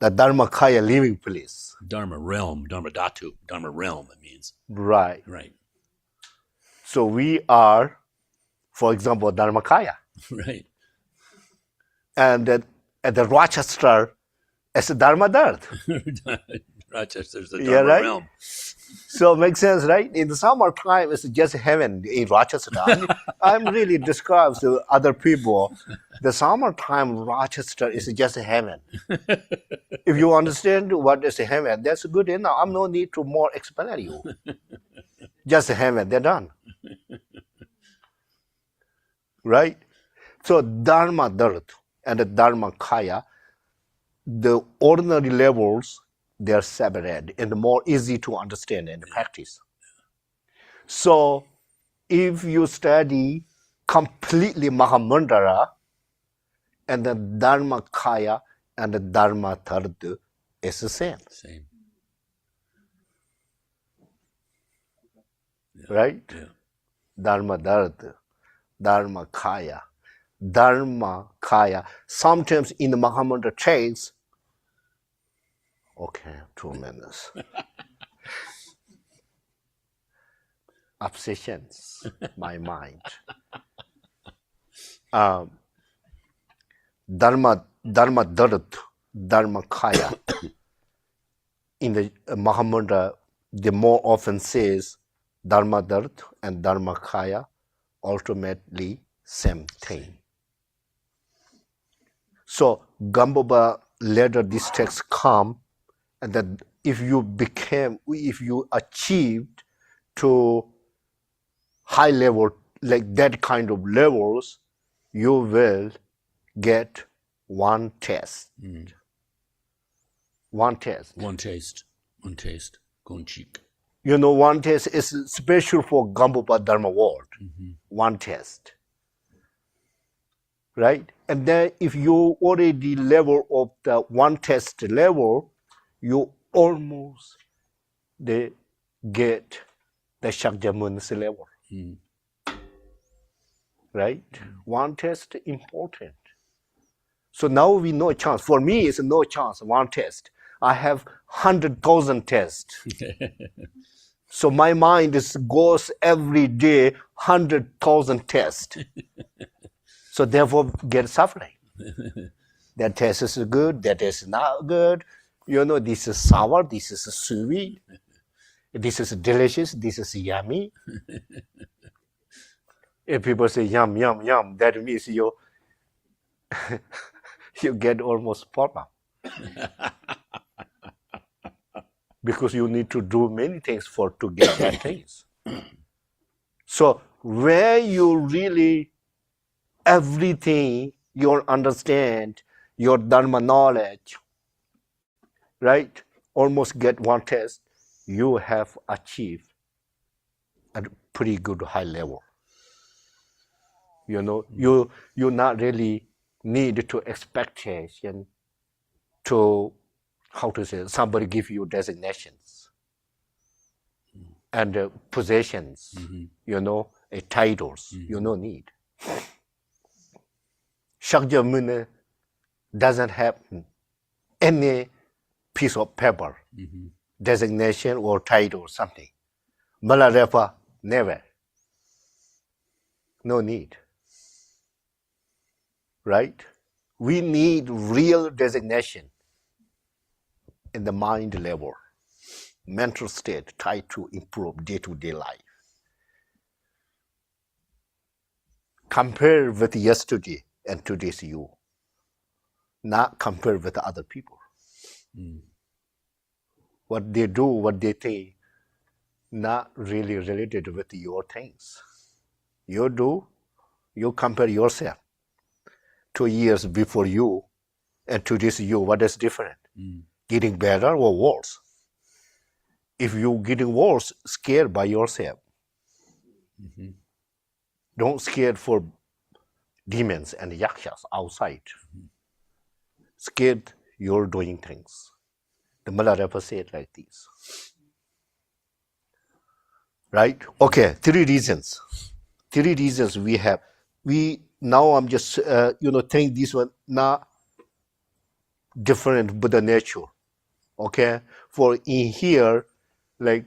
the Dharma Kaya living place. Dharma realm, Dharma Dhatu, Dharma realm, it means. Right. Right. So we are, for example, Dharma Kaya. Right. And at the Rochester, it's a Dharma Dirt. Rochester's the Yeah, Dharma right? realm. So makes sense, right? In the summertime, it's just heaven in Rochester. I'm really describes to other people. The summertime Rochester is just heaven. If you understand what is heaven, that's good enough. I'm no need to more explain you. Just heaven, they're done. Right? So Dharma Dharat and the Dharma Kaya, the ordinary levels, they're separate and more easy to understand and practice. So if you study completely Mahamudra and the Dharma Kaya and the Dharma Dharat is the same. Same. Right? Yeah. Dharma Dharat, Dharma Kaya. Dharma Kaya. Sometimes in the Mahamudra texts, okay, 2 minutes. Obsessions, my mind. Dharma Dharat, Dharma Kaya. In the Mahamudra, they more often says Dharma Dharat and Dharma Kaya, ultimately same thing. So Gamboba later this text come, and that if you achieved to high level, like that kind of levels, you will get one test. One test. One taste. Gonchik. You know, one test is special for Gambopa Dharma world. One test. Right? And then if you already level of the one test level, you almost get the Shakyamuni's level. Right? One test important. So now we no chance. For me, it's no chance, one test. I have 100,000 tests. So my mind goes every day 100,000 tests. So therefore get suffering. That test is good, that is not good. You know, this is sour, this is sweet, this is delicious, this is yummy. If people say yum, yum, yum, that means you get almost problem. Because you need to do many things to get that things. So where you really everything you understand, your Dharma knowledge, right? Almost get one test, you have achieved a pretty good high level. You know, you not really need to expectation to, how to say, somebody give you designations and possessions, you know, titles, you no need. Shakyamuni doesn't have any piece of paper, designation or title or something. Milarepa, never. No need. Right? We need real designation in the mind level, mental state, try to improve day-to-day life. Compare with yesterday and today's you, not compare with other people. What they do, what they think, not really related with your things. You do, you compare yourself 2 years before you and today's you, what is different? Getting better or worse? If you getting worse, scared by yourself. Don't scared for demons and yakshas outside. Scared you're doing things. The Milarepa said like this. Right? Okay, 3 reasons. 3 reasons we have. Now I'm just, think this one, not different Buddha nature. Okay? For in here, like,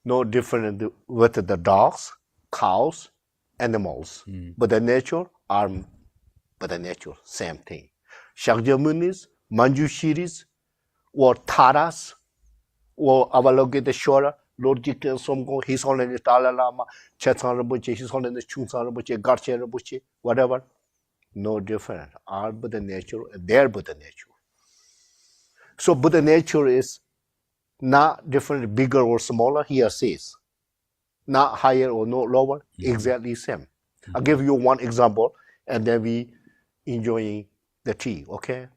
no different with the dogs, cows, animals. But the nature are but the nature, same thing. Shakyamunis, Manjushiris, or Taras, or Avalokita Shora, Lord Jikten Somgo, His Holiness Dalai Lama, Chetsan Rinpoche, His Holiness Chungsan Rinpoche, Garchen Rinpoche, whatever. No different. Our Buddha nature, their Buddha nature. So Buddha nature is not different, bigger or smaller, here says. Not higher or no lower, exactly same. I'll give you one example, and then we enjoying the tea, okay?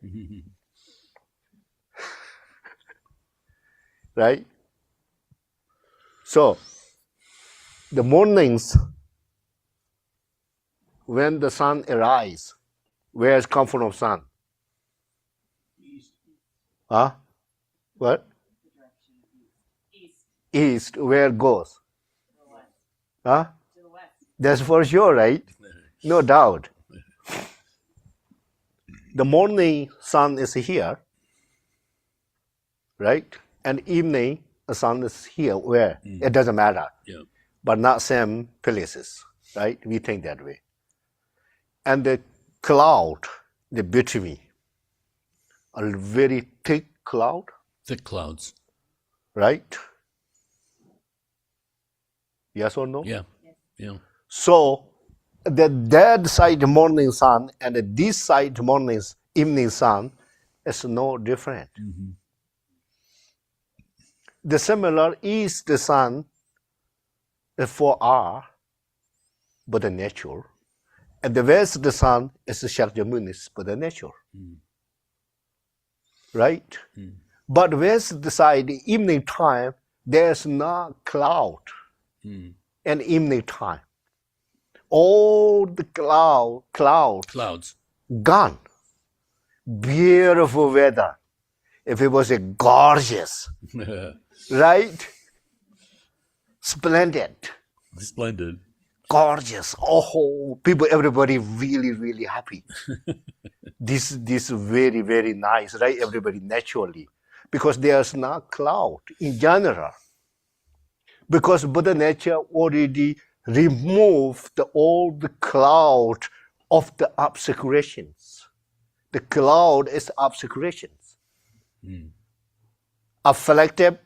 Right? So, the mornings, when the sun arises, where is come from sun? East. Huh? What? The direction east. East, where it goes? To the west. Huh? To the west. That's for sure, right? No doubt. The morning sun is here, right? And evening the sun is here. Where? It doesn't matter. Yeah. But not same places, right? We think that way. And the cloud, the between, a very thick cloud, Thick clouds. right? Yes or no? Yeah. Yeah. So that side morning sun and this side evening sun is no different. The similar east sun is for our Buddha nature, and the west sun is Shakyamuni's Buddha nature. Right? But west side, evening time, there's no cloud in evening time. All the Clouds. gone. Beautiful weather. If it was a gorgeous, right? Splendid, Splendid. gorgeous. Oh, people, everybody really, really happy. This very, very nice, right? Everybody naturally, because there's no cloud in general. Because Buddha nature already removed all the cloud of the obscurations. The cloud is obscurations. Afflictive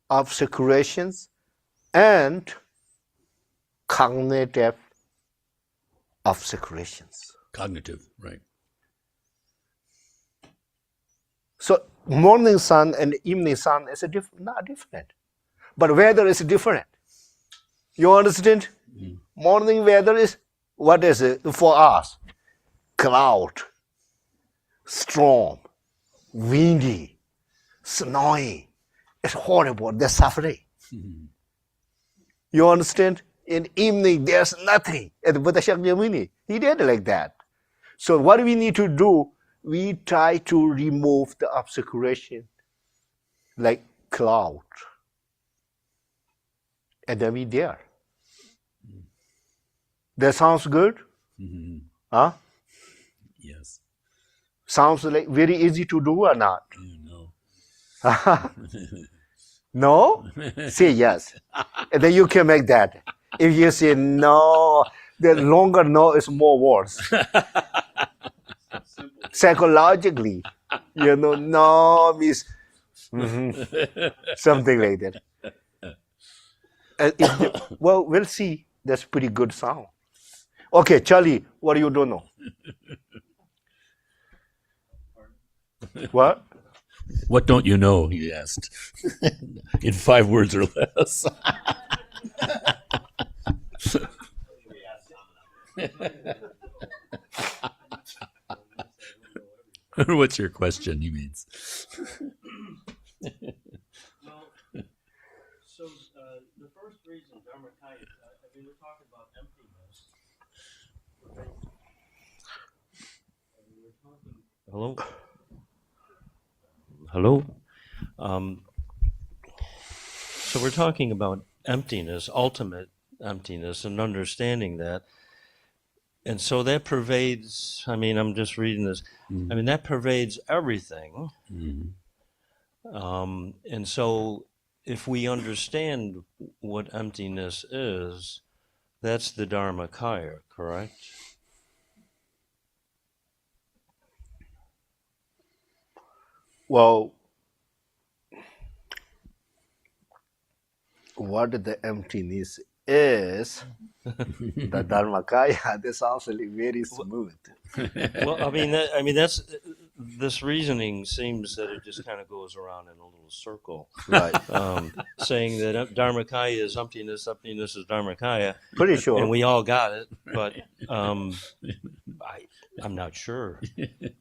obscurations and cognitive obscurations. Cognitive, right. So morning sun and evening sun is not different. But weather is different. You understand? Morning weather is, what is it for us? Cloud, storm, windy, snowing. It's horrible. They're suffering. You understand? In evening, there's nothing. And Buddha Shakyamuni, he did like that. So what we need to do, we try to remove the obscuration like cloud. And then we there. That sounds good? Huh? Yes. Sounds like very easy to do or not? You know. No? Say yes. And then you can make that. If you say no, the longer no is more worse. Psychologically, no means something like that. Well, we'll see. That's pretty good sound. Okay, Charlie, what do you don't know? What? What don't you know? He asked. In 5 words or less. What's your question? He means. Well, so the first reason, Dharmakaya, we're talking about emptiness. Right? We're talking. Hello? Hello? So we're talking about emptiness, ultimate emptiness, and understanding that. And so that pervades, I'm just reading this, that pervades everything. And so if we understand what emptiness is, that's the Dharmakaya, correct? Well, what the emptiness is, the Dharmakaya, this sounds like very smooth. Well, that's this reasoning seems that it just kind of goes around in a little circle, Right. saying that Dharmakaya is emptiness, emptiness is Dharmakaya, Pretty sure. and we all got it, but I'm not sure.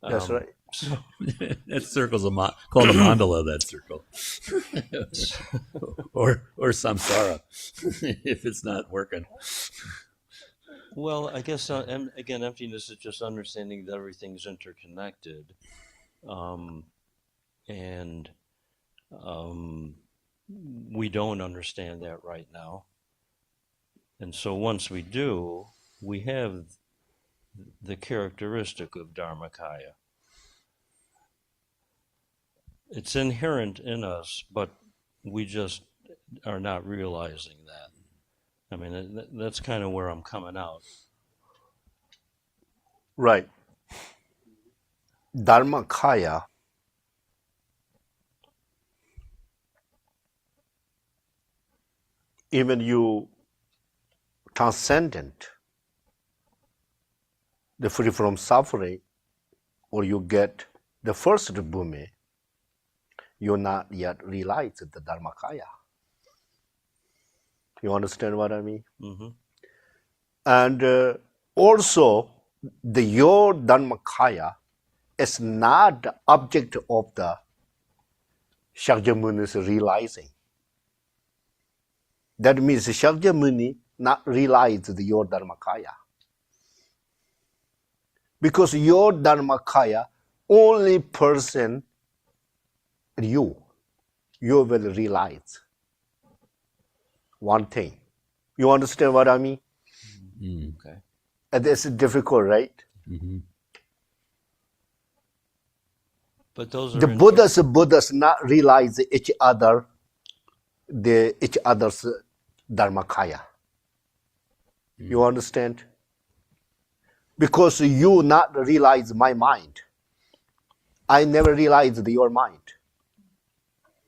That's right. So, That circle's called a mandala. That circle, or samsara, if it's not working. well, I guess again, emptiness is just understanding that everything's interconnected, and we don't understand that right now. And so once we do, we have the characteristic of Dharmakaya. It's inherent in us, but we just are not realizing that. I mean, that's kind of where I'm coming out. Right. Dharmakaya even you transcendent, the free from suffering, or you get the first bhumi, you not yet realize the Dharmakaya. You understand what I mean? Mm-hmm. And also, your Dharmakaya is not the object of the Shakyamuni's realizing. That means Shakyamuni not realized your Dharmakaya. Because your Dharmakaya, only person, you will realize one thing. You understand what I mean? Okay. And this is difficult, right? Mm-hmm. But those are The Buddhas not realize each other's Dharmakaya. You understand? Because you not realize my mind. I never realized your mind.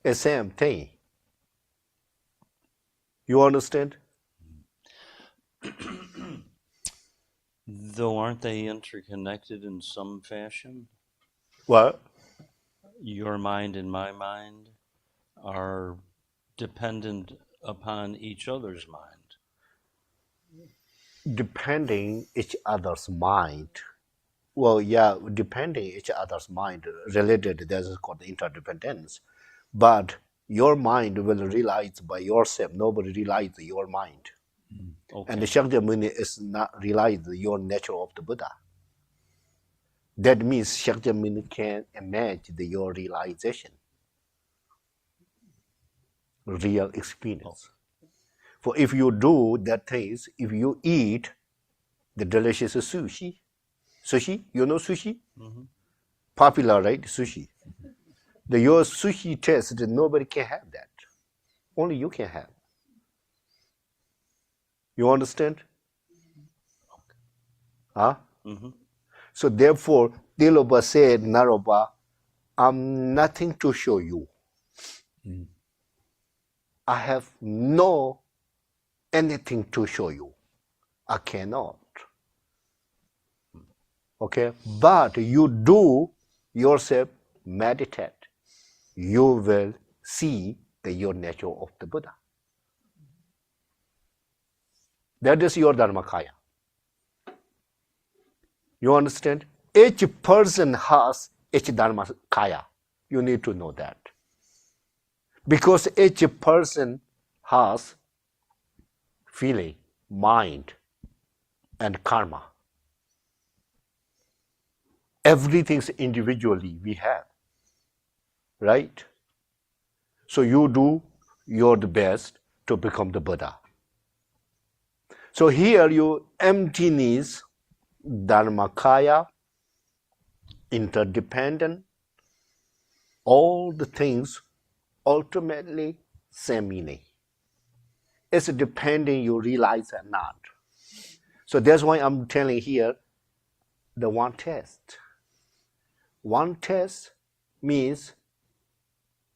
The same thing. You understand? Though aren't they interconnected in some fashion? Well, Your mind and my mind are dependent upon each other's mind. depending each other's mind. Well, yeah, depending each other's mind related, this is called interdependence. But your mind will realize by yourself. Nobody realizes your mind. Okay. And the Shakyamuni is not realize your nature of the Buddha. That means Shakyamuni can imagine your realization, real experience. For if you do that things, if you eat the delicious sushi, you know sushi? Mm-hmm. Popular, right? Sushi. Your sushi taste, nobody can have that. Only you can have. You understand? Huh? Mm-hmm. So therefore, Tilopa said, Naropa, I'm nothing to show you. I have no anything to show you. I cannot. Okay? But you do yourself meditate. You will see your nature of the Buddha. That is your Dharmakaya. You understand? Each person has each Dharmakaya. You need to know that. Because each person has feeling, mind, and karma. Everything's individually we have. Right? So you do your best to become the Buddha. So here you emptiness, Dharmakaya, interdependent, all the things ultimately same meaning. It's depending you realize or not. So that's why I'm telling here the one test. One test means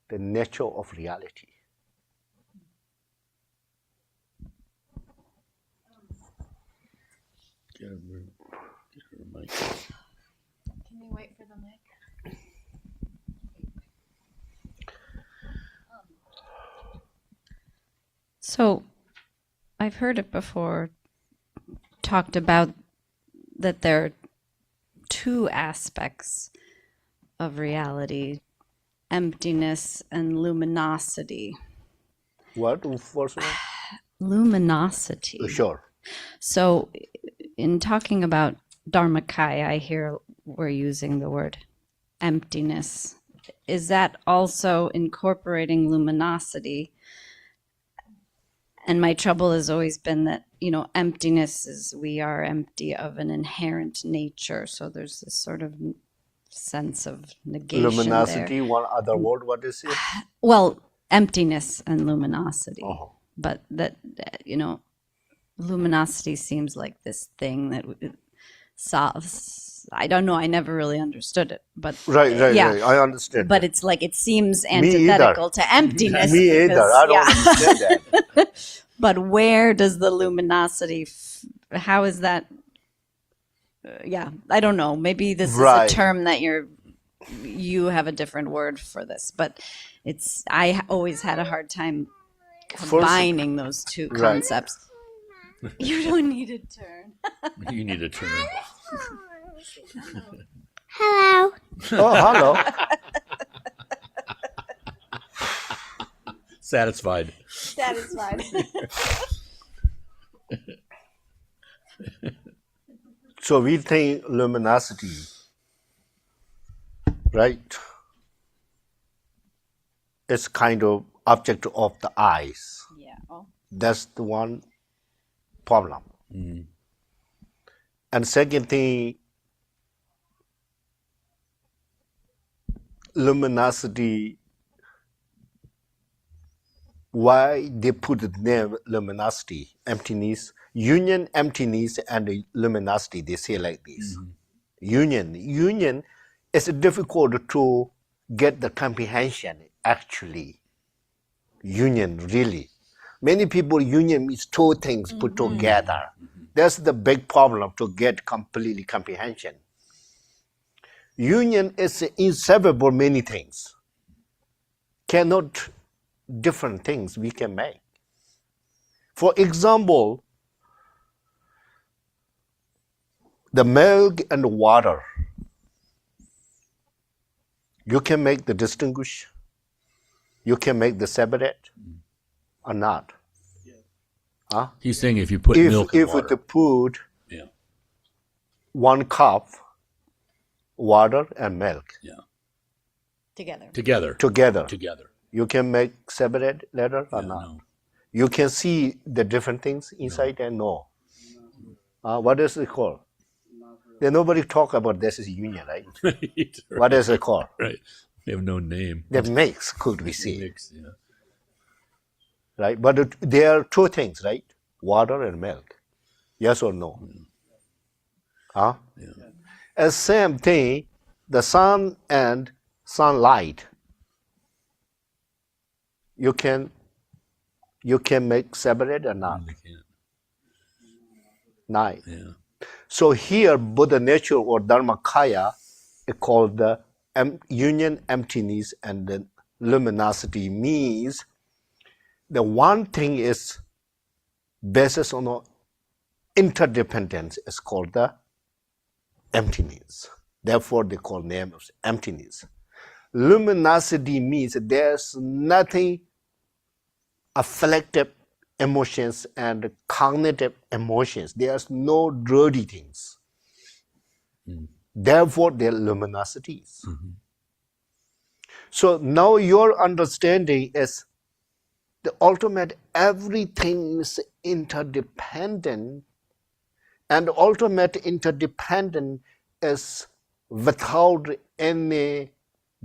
the nature of reality. Get her mic. Can you wait for the mic? So, I've heard it before talked about that there are two aspects of reality, emptiness and luminosity. What first one? Luminosity. Sure. So, in talking about Dharmakaya, I hear we're using the word emptiness. Is that also incorporating luminosity? And my trouble has always been that, emptiness is we are empty of an inherent nature. So there's this sort of sense of negation Luminosity, there. one other word, what is it? Well, emptiness and luminosity. Uh-huh. But that, luminosity seems like this thing that solves. I don't know. I never really understood it. But Right, yeah. right. I understand. But that. it's like it seems either. antithetical to emptiness. Me either. because- I don't yeah. understand that. But where does the luminosity? How is that? Yeah, I don't know. Maybe this Right. is a term that you have a different word for this, but I always had a hard time combining those two Right. concepts. You don't need a turn. You need a turn. Hello. Oh, hello. Satisfied. Satisfied. So we think luminosity, right? It's kind of object of the eyes. Yeah. Oh. That's the one problem. Mm. And second thing, luminosity, why they put the name luminosity, emptiness, union, emptiness, and luminosity, they say like this. Union is difficult to get the comprehension, actually. Union, really. Many people, union means two things put together. That's the big problem to get completely comprehension. Union is inseparable many things. Cannot different things we can make. For example, the milk and water. You can make the distinguish. You can make the separate or not. Huh? He's saying if you put milk and If water. you put Yeah. 1 cup water and milk Together. Together. together, Together. you can make separate letter or Yeah, not. no. You can see the different things inside and no. What is it called? Then nobody talk about this is union, right? What is it called? Right. They have no name. The mix, could we see, Mix, yeah. right? But there are two things, right? Water and milk. Yes or no? Huh? Yeah. And same thing, the sun and sunlight. You can make separate or not? They can't. Night. Yeah. So here, Buddha nature or Dharmakaya is called the union, emptiness, and the luminosity means the one thing is basis on interdependence is called the emptiness. Therefore, they call name of emptiness. Luminosity means there's nothing afflictive emotions and cognitive emotions. There's no dirty things. Therefore, they're luminosities. So now your understanding is the ultimate everything is interdependent, and ultimate interdependent is without any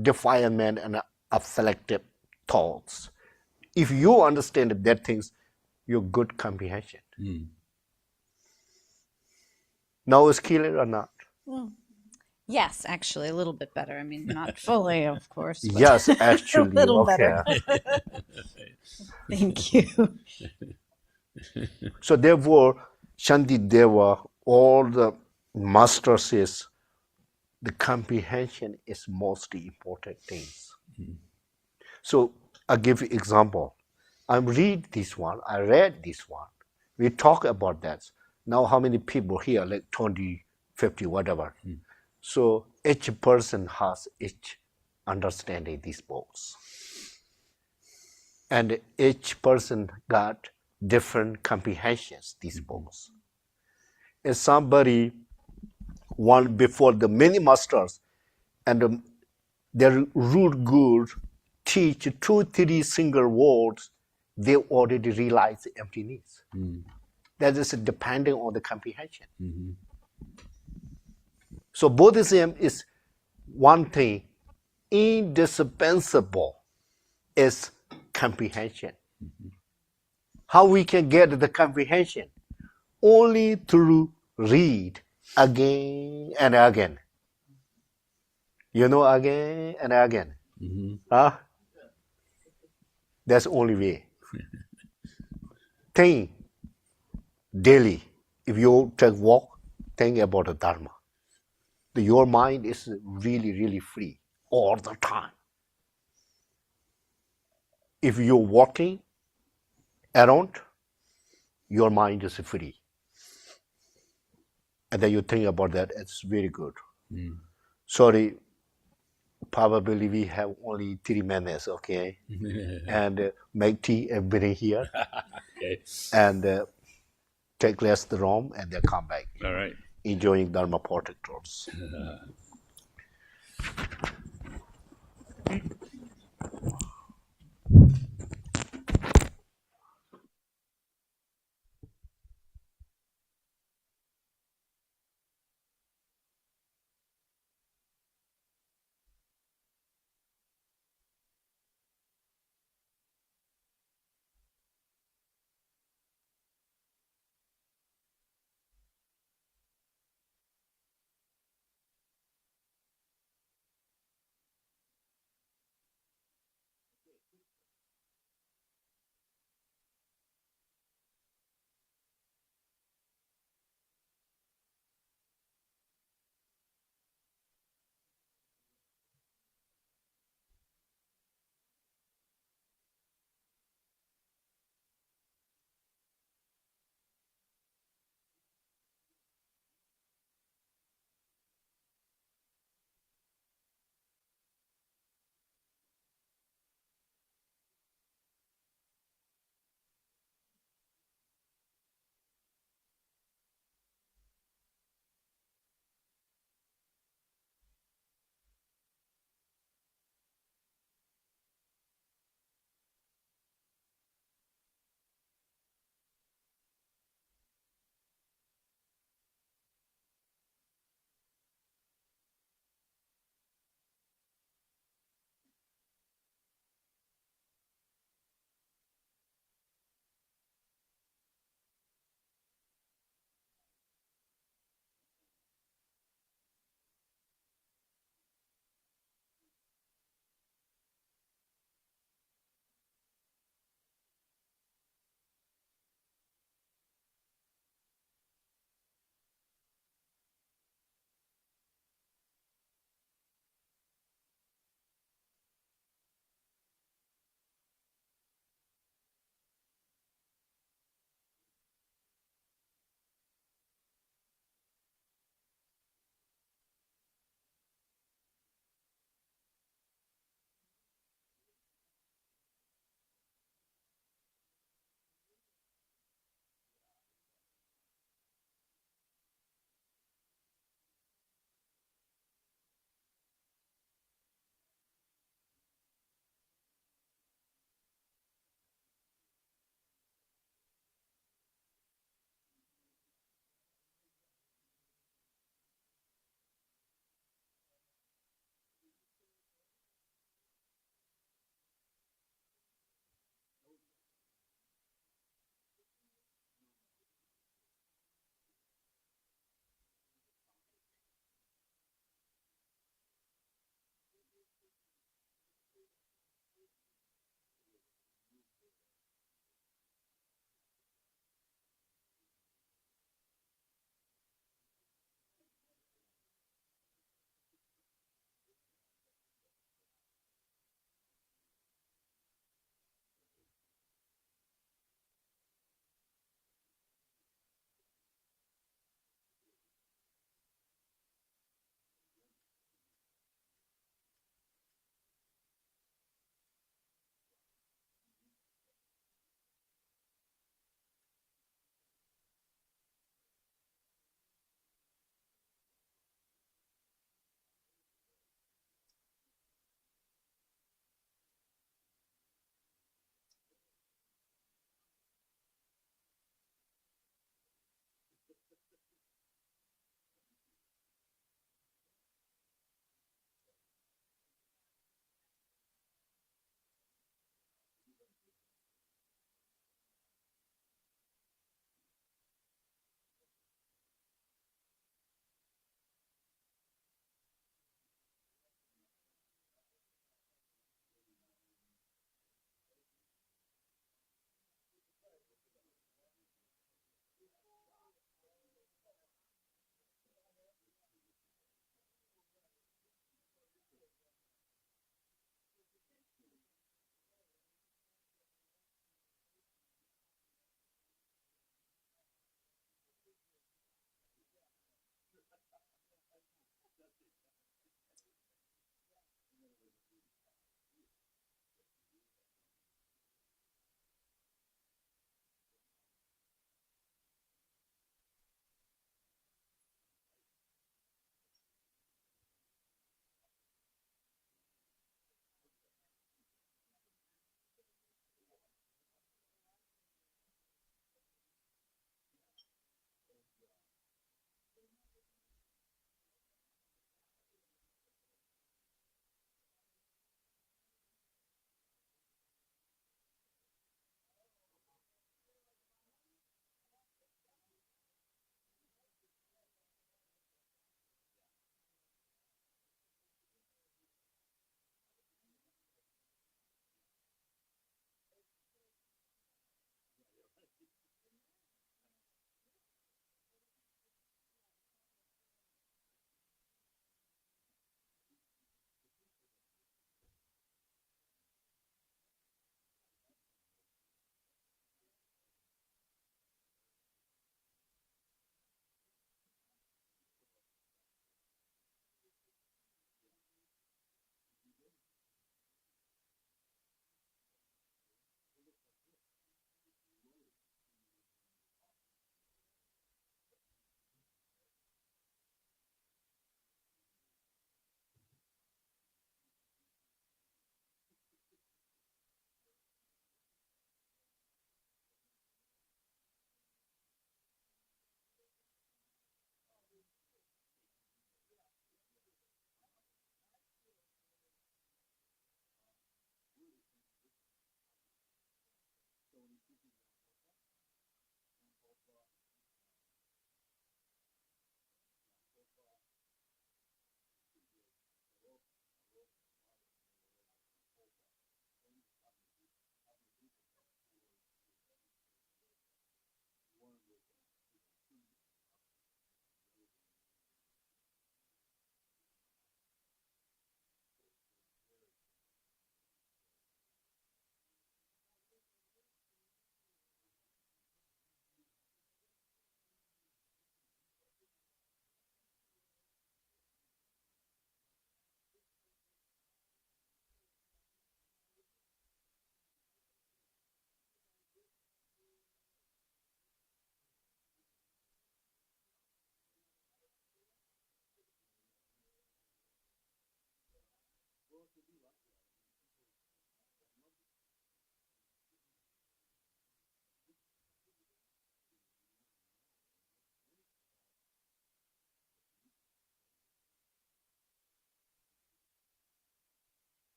defilement and afflictive thoughts. If you understand that things, you're good comprehension. Now it's clear or not? Yes, actually, a little bit better. I mean, not fully, of course. But Yes, actually. a little okay. better. Thank you. So therefore, Shantideva all the master says the comprehension is most important things. So I give you example. I read this one. I read this one. We talk about that. Now how many people here, like 20, 50, whatever. So each person has each understanding these books. And each person got different comprehensions, these books. If somebody one before the many masters and their root good teach 2, 3 single words, they already realize emptiness. That is depending on the comprehension. So Buddhism is one thing indispensable is comprehension. How we can get the comprehension? Only through read again and again. Again and again. Huh? That's the only way. Think daily. If you take walk, think about the Dharma. Your mind is really, really free all the time. If you're walking around, your mind is free. And then you think about that, it's very good. Sorry, probably we have only 3 minutes, okay? And make tea, everybody here. Okay. And take rest the room and then come back. All right. Enjoying Dharma Portic tours.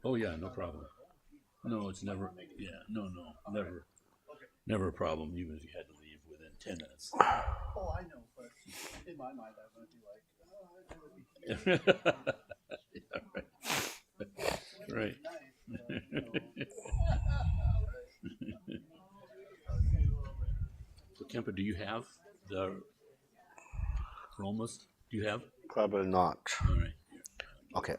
Oh yeah, no problem. No, it's never. Yeah, no, never, never a problem. Even if you had to leave within 10 minutes. Oh, I know, but in my mind, I would be like, oh, I would be here. Yeah, right. Nice, but, you know. So Kempa, do you have the aromas? Do you have? Probably not. All right. Okay.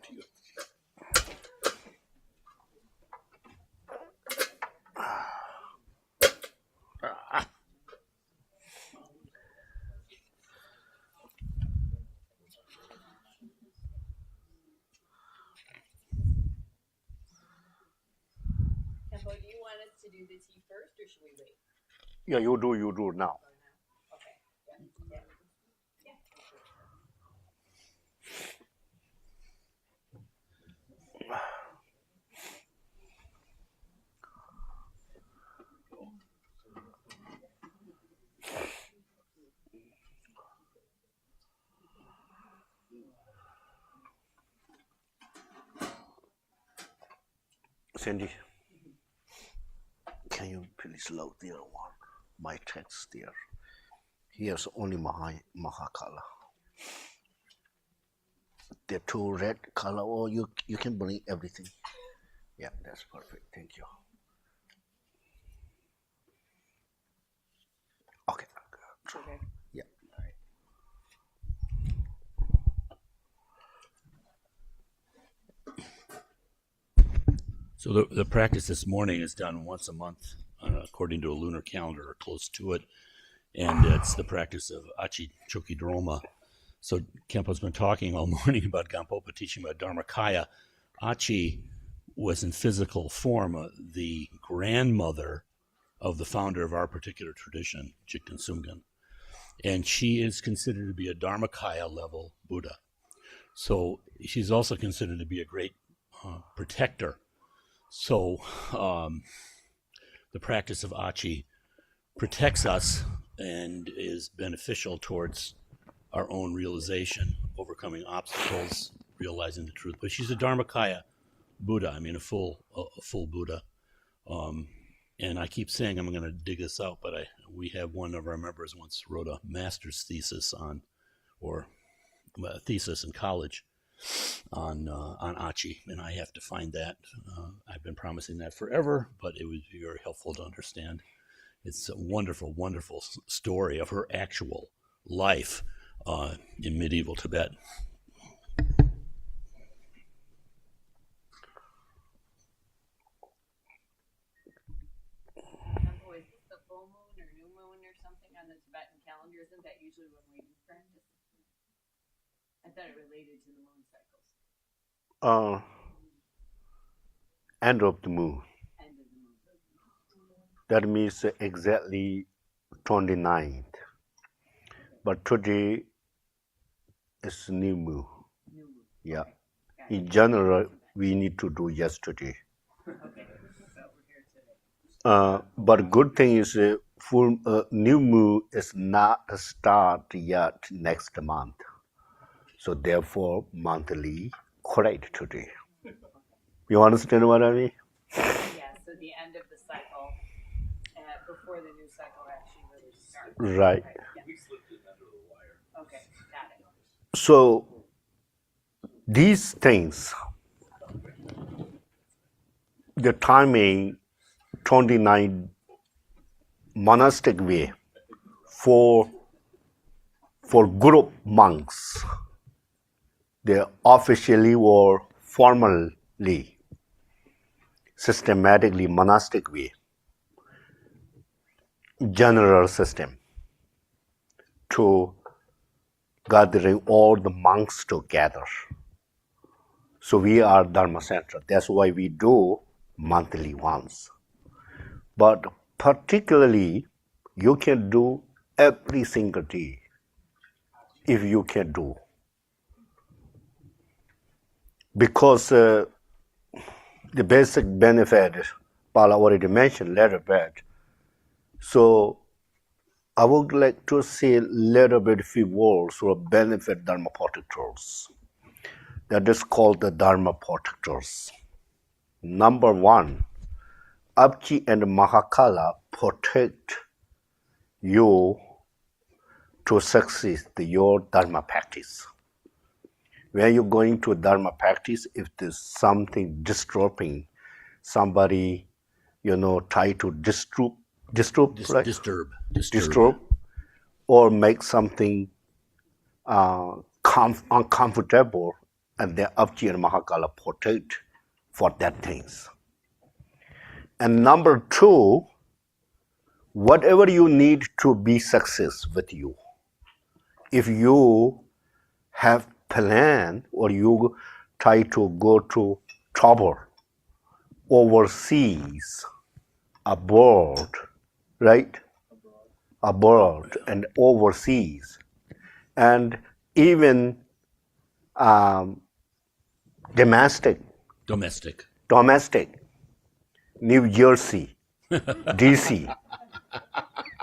Kempo, do you want us to do the tea first, or should we wait? Yeah, you do now. Okay. Yeah. Yeah. Cindy, can you please load the other one? My text there. Here's only Maha color. The two red color, or you can bring everything. Yeah, that's perfect. Thank you. Okay. Okay. Yeah. So the practice this morning is done once a month, according to a lunar calendar or close to it, and it's the practice of Achi Choki Droma. So Kempo's been talking all morning about Gampopa teaching about Dharmakaya. Achi was in physical form the grandmother of the founder of our particular tradition, Jigten Sumgön. And she is considered to be a Dharmakaya level Buddha. So she's also considered to be a great protector. So the practice of Achi protects us and is beneficial towards our own realization, overcoming obstacles, realizing the truth. But she's a Dharmakaya Buddha. I mean, a full Buddha. And I keep saying I'm going to dig this out, but we have one of our members once wrote a master's thesis on, or a thesis in college on Achi, and I have to find that. I've been promising that forever, but it would be very helpful to understand. It's a wonderful, wonderful story of her actual life in medieval Tibet. Kempo, is this the full moon or new moon or something on the Tibetan calendar? Isn't that usually when we practice? I thought it related to the moon cycles. End of the moon. End of the moon. That means exactly 29th. But today is new moon. New moon. Yeah. Okay. Got it. In general, we need to do yesterday. Okay. So we're here today. But good thing is full new moon is not start yet next month. So therefore, monthly correct today. You understand what I mean? Yeah, so the end of the cycle, before the new cycle actually really starts. Right. Yeah. Okay, got it. So these things, the timing, 29 monastic way for group monks, they officially or formally, systematically monastic way, general system to gathering all the monks together. So we are Dharma Center. That's why we do monthly once. But particularly, you can do every single day if you can do. Because the basic benefit, Paula already mentioned a little bit. So I would like to say a little bit few words for benefit Dharma protectors. That is called the Dharma protectors. Number one, Abchi and Mahakala protect you to succeed your Dharma practice. When you're going to Dharma practice, if there's something disturbing, somebody, try to disturb, right? Disturb, or make something uncomfortable, and the Abchi and Mahakala protect for that things. And number two, whatever you need to be success with you, if you have plan or you try to go to travel overseas, abroad, right? Abroad and overseas, and even domestic, New Jersey, DC.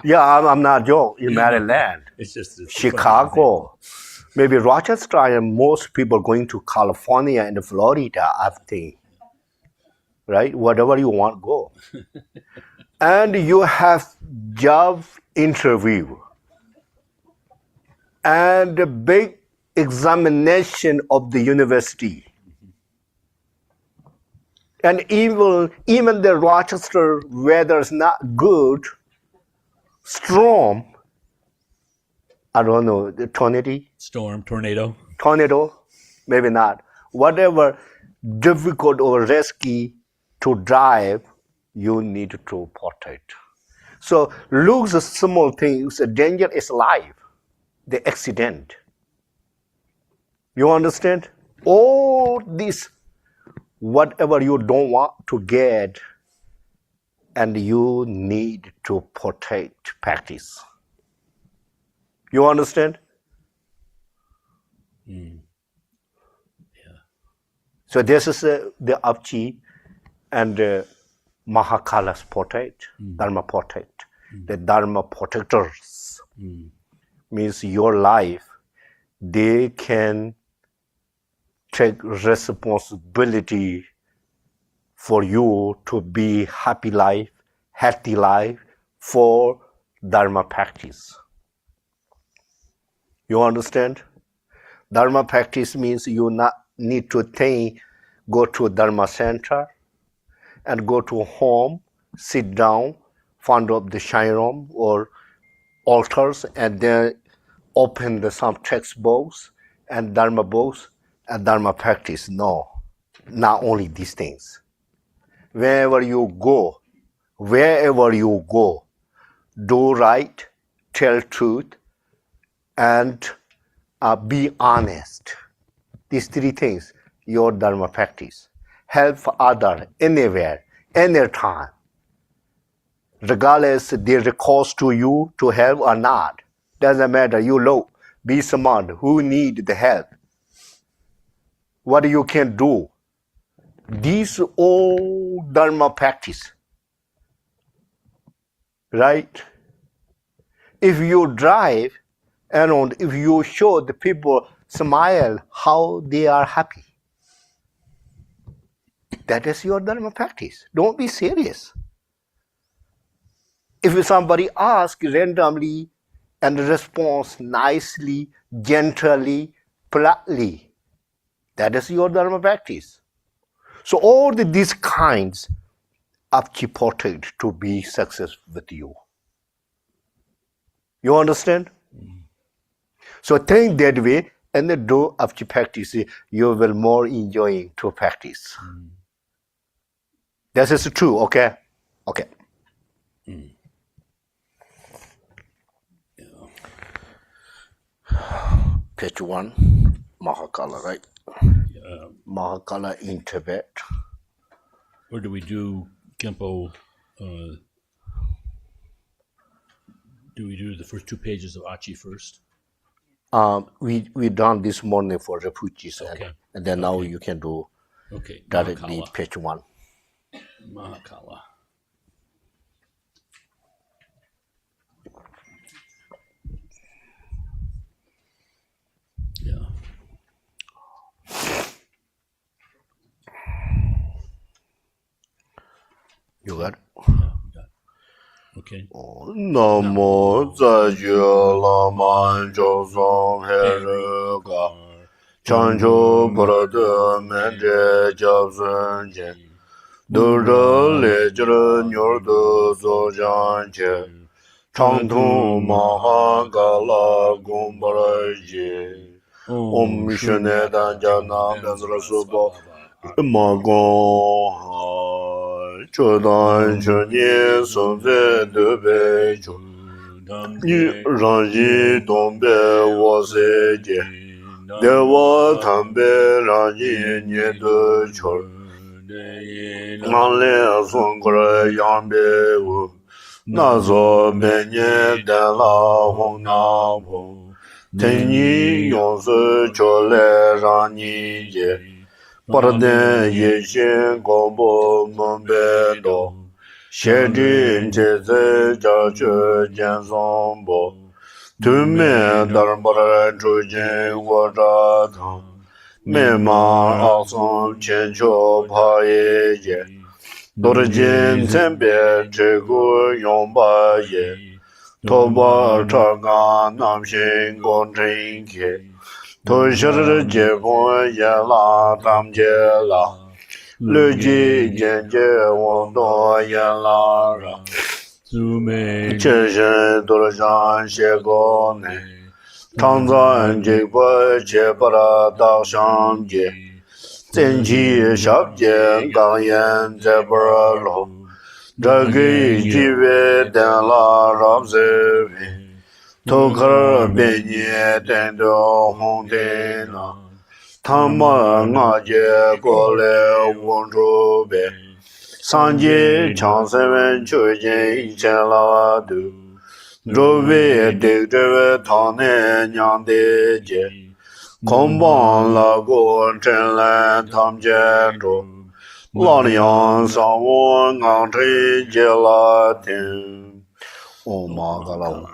Yeah, I'm not joking. In Maryland, It's just it's Chicago, maybe Rochester, and most people going to California and Florida, I think. Right? Whatever you want, go. And you have job interview and a big examination of the university. And even the Rochester weather is not good, storm, I don't know, the tornado, maybe not. Whatever difficult or risky to drive, you need to protect. So looks small things, the danger is life, the accident. You understand? All this, whatever you don't want to get, and you need to protect practice. You understand? So this is the Abchi and Mahakala's protect, Dharma protect. The Dharma protectors means your life, they can take responsibility for you to be happy life, healthy life for Dharma practice. You understand? Dharma practice means you not need to think, go to Dharma center and go to home, sit down, front of the shrine room or altars, and then open some textbooks and Dharma books and Dharma practice. No, not only these things. Wherever you go, do right, tell truth, and be honest. These three things, your Dharma practice. Help other anywhere, anytime. Regardless they recourse to you to help or not. Doesn't matter, you know, be smart, who need the help. What you can do. These all Dharma practice. Right? If you drive and if you show the people smile how they are happy, that is your Dharma practice. Don't be serious. If somebody asks randomly and responds nicely, gently, politely, that is your Dharma practice. So all these kinds of protect to be successful with you. You understand? So think that way and then do after practice, you will more enjoying to practice. That is true, okay? Okay. Page 1, Mahakala, right? Mahakala in Tibet. Or do we do Khenpo? Do we do the first 2 pages of Achi first? We done this morning for refugees, Okay. and then now you can do directly Mahakala. page 1. Mahakala. Yeah. You got it? Okay. Namo Zajyo Laman Josong Herega Chanjo Parada Mende Jabsan Jen Dura Lejra Nyordo Zojan Che Changtu Maha Gala Gumbara Je Om Shune Danjana Benzra Subo Magon Chodan Chonye Sonze Debe Cho Ni Ranji Dombe Wase Je Dewa Tambe Ranji Nye De Chor Nale Songre Yambe Wu Nazo Benye Dela Hong Na Wu Tenyi Yonsu Chole Ranyi Je Paraden Yeshin Gombo Mumbedo Shedin Jeze Jachu Jenzombo Tume Darbara Chujin Wajatan Mema Asom Chencho Paye Ye Dorjin Tembe Chegu Yomba Ye Toba Chaga Namshin Gontrin Ke Toshir Jebon Yela Tamjela Luji Jenje Wondo Yela Ra Cheshen Dorjan Shegone Tangzan Jigba Chebara Dasham Je Zenji Shabje Ganyan Zebra Lo Dragi Jive Den La Rabzevi Tokar Benye Tendo Hongdena Tama Ngaje Gole Wonjo Be Sanje Chanseven Chujin Chela Du Rove Degdeve Tane Nyande Je Komban La Go Chenlan Tamje Do Lalian Sawo Ngantri Jela Tin O Magala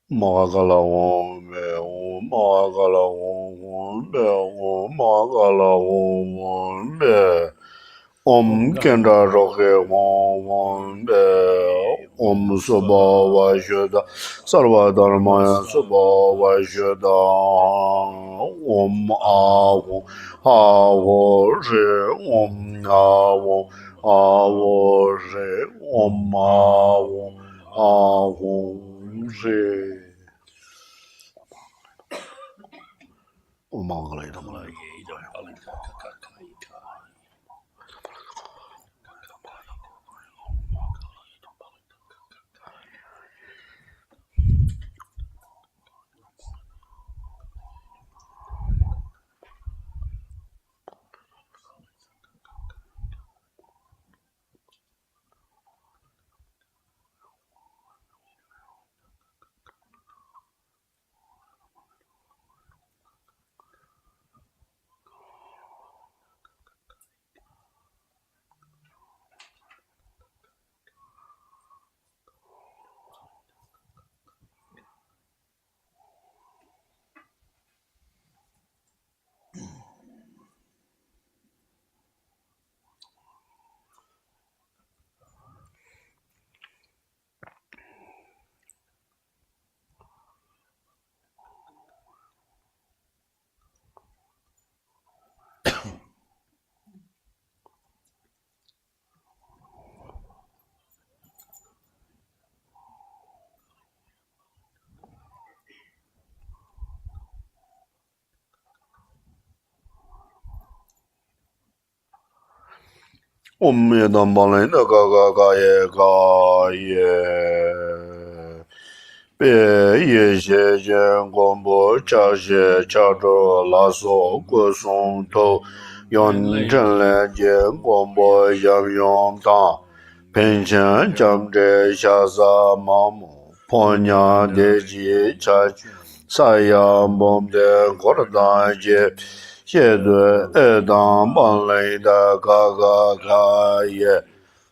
Magala Wong Be Magala Wong Be Magala Wong Be Om Kenda Rohe Wong Be Om Soba Vajada Sarva Dharmaya Soba Vajada Om Awo Awo Re Om Awo Awo Re Om Awo Awo Re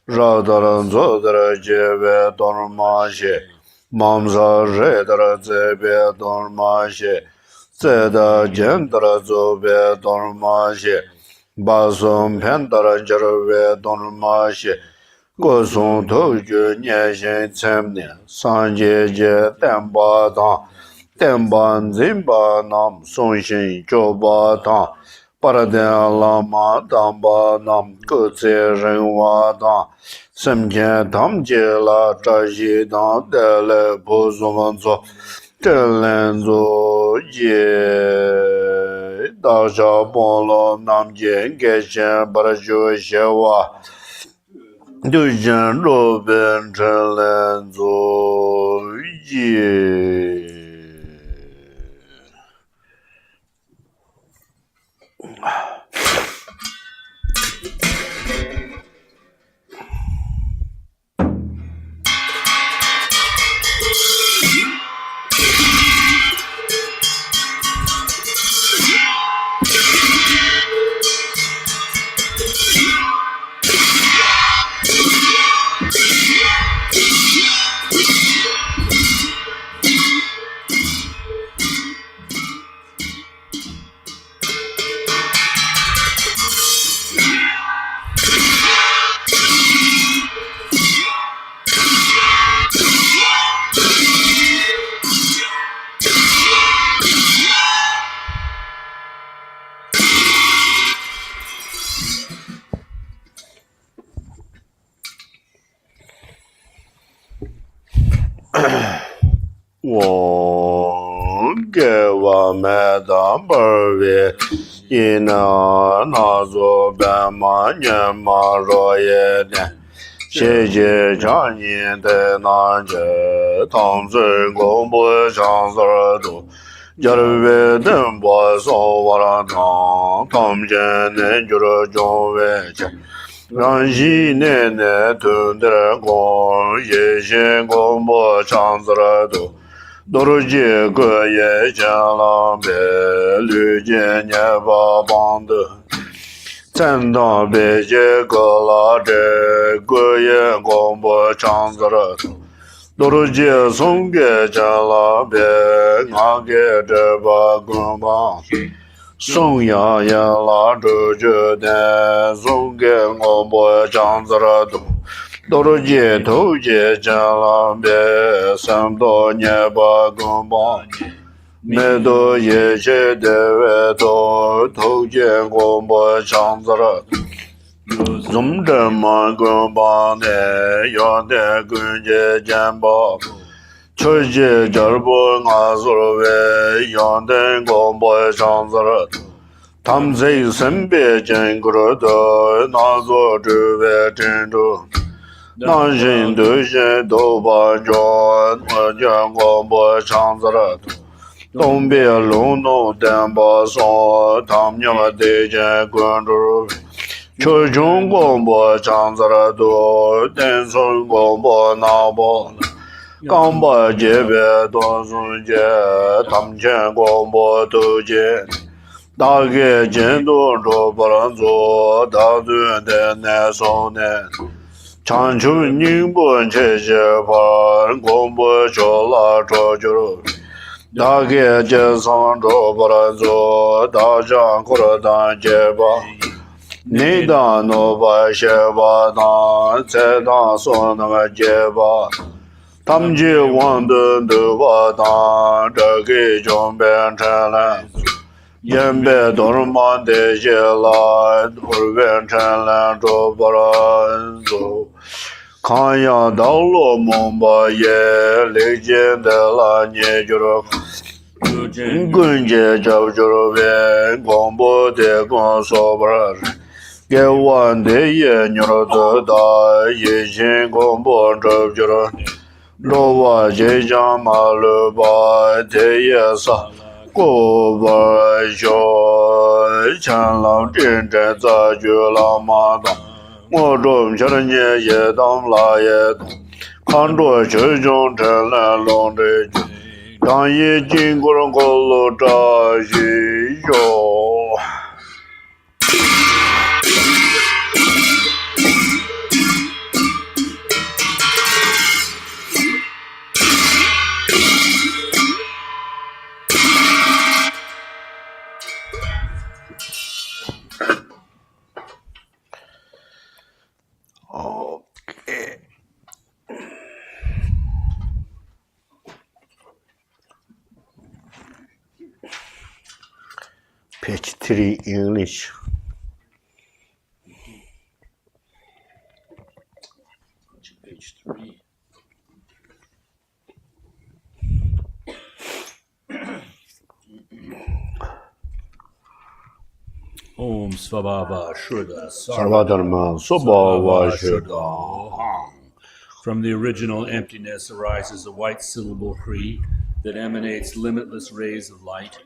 Radaran zodara jebe dormashe, mamza redara zebe dormashe, zeda jendara zobe dormashe, basum pendara jarve dormashe, gosung toju nyeshen tsemne, sanje je tenpa tang, tenpan zimba nam sonshin choba tang, paraden lama tamba nam kutse renwa tang, semjen tamje la traji tang dele pozumanzo, telenzo ye, daja bolo namje geshen barjo shewa, dujen roben telenzo ye. Gewa meda barwe ina nazo bema nyema roye de sheje chanyin de nanje tangzi gombo chanzar do jarwe denbo so wara tang tamjen ne juro jongwe che ranji ne ne tundre gong ye shen gombo chanzar do Dorje goye jala be lu je nye ba band Zenda be je gola de goye gombo chanzara Dorje songge jala be ngage de ba gomba Song ya ya la doje de songge gombo chanzara Dorje toje jala be samdo nye ba gomba Medo ye she dewe to toje gomba chanzara Zumde ma gomba ne yode gunje jamba Choji Jarbo Nazorwe Yanden Gombo Chanzara Tamze Sembe Jengrudo Nazo Juve Tindu Nanjin Dushin Doba John Wajan Gombo Chanzara Dombe Luno Demba Son Tamnyama Dejan Gundru Chojung Gombo Chanzara Do Denson Gombo Nabo Gamba Jebe Donsun Je Tamchen Gombo Tuje Dage Jendo Robaranzo Dadun Dene Sone Chanchu Ningbo Cheche Par Gombo Chola Chojuru Dage Jesan Robaranzo Dajan Kuradan Jeba Nida Nova Sheba Dan Tsedan Sonama Jeba Tamji Wanden Duba Dan Dagi Jomben Chenlan Yembe Dorman De Jela Urben Chenlan Jobaranzo Kanya Dalo Momba Ye Legion de la Nyejuro Gunje Jabjuro Ve Gombo De Gonsobrar Gewan De Ye Nyuro Da Ye Jin Gombo Jabjuro Lowa Jejang Maluba Teyesa Goba Sho Chan Lao Jin Zhen Za Ju Lao Ma Dong Mo Zhom Chen Ye Ye Dong La Ye Dong Kan Zhuo Shi Zhong Chen Lan Long Zhe Ju Dang Ye Jin Gu Rong Ko Lu Zha Xi Yo Page 3 English. Page 3. Om Svabhava Shuddha Sarvadharma Sobhava Shuddha. From the original emptiness arises a white syllable Hri that emanates limitless rays of light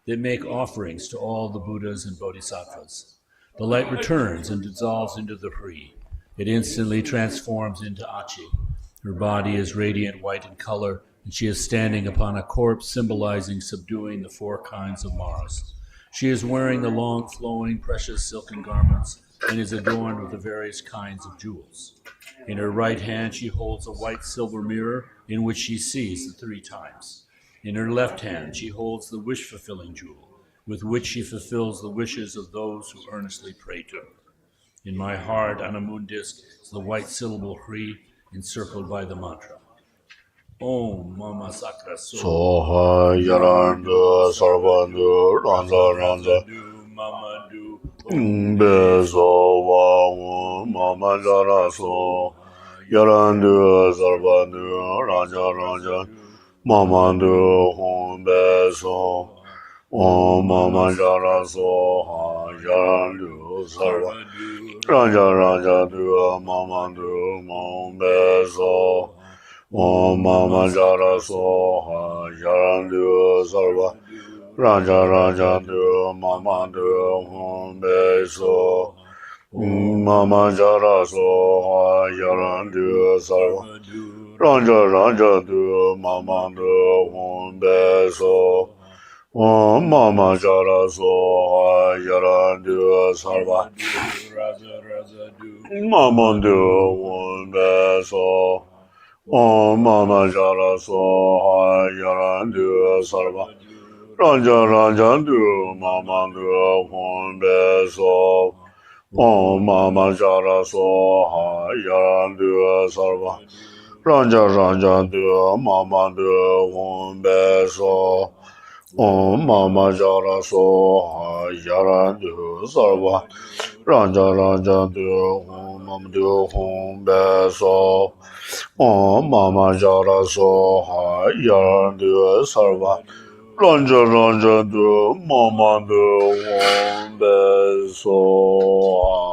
that make offerings to all the Buddhas and Bodhisattvas. The light returns and dissolves into the Hri. It instantly transforms into Achi. Her body is radiant white in color, and she is standing upon a corpse symbolizing subduing the 4 kinds of Maras. She is wearing the long, flowing, precious silken garments and is adorned with the various kinds of jewels. In her right hand she holds a white silver mirror in which she sees the 3 times. In her left hand she holds the wish-fulfilling jewel, with which she fulfills the wishes of those who earnestly pray to her. In my heart on a moon disk is the white syllable Hri encircled by the mantra. Om Mama Sakra Soha Yarandu Sarvandu Ranza Ranza Mama Du Beso Wa Mama Jara So Yarandu Sarvandu Ranja Ranja Mama Du Hum Beso Om Mama Jara So Yarandu Sarva Ranja Ranja Du Mama Du Hum Beso Om Mama Jara Soha Yarandu Sarva Raja Raja Du Mama Du Hum Beso Om Mama Jara Soha Yarandu Sarva Raja Raja Du Mama Du Hum Beso Om Mama Jara Soha Yarandu Sarva Mama Du Hum Beso Om Mama Jara Soha Yarandu Sarva Raja Raja Du Mama Du Hum Beso Om Mama Jara Soha Yarandu Sarva Raja Raja Du Mama Du Hum Beso Om Mama Jara Soha Yarandu Sarva Raja Raja Du Mama Du Hum Beso Mama Jara Soha Yardu Sarva Ranja Ranja Du Mama Du Wombe Soha.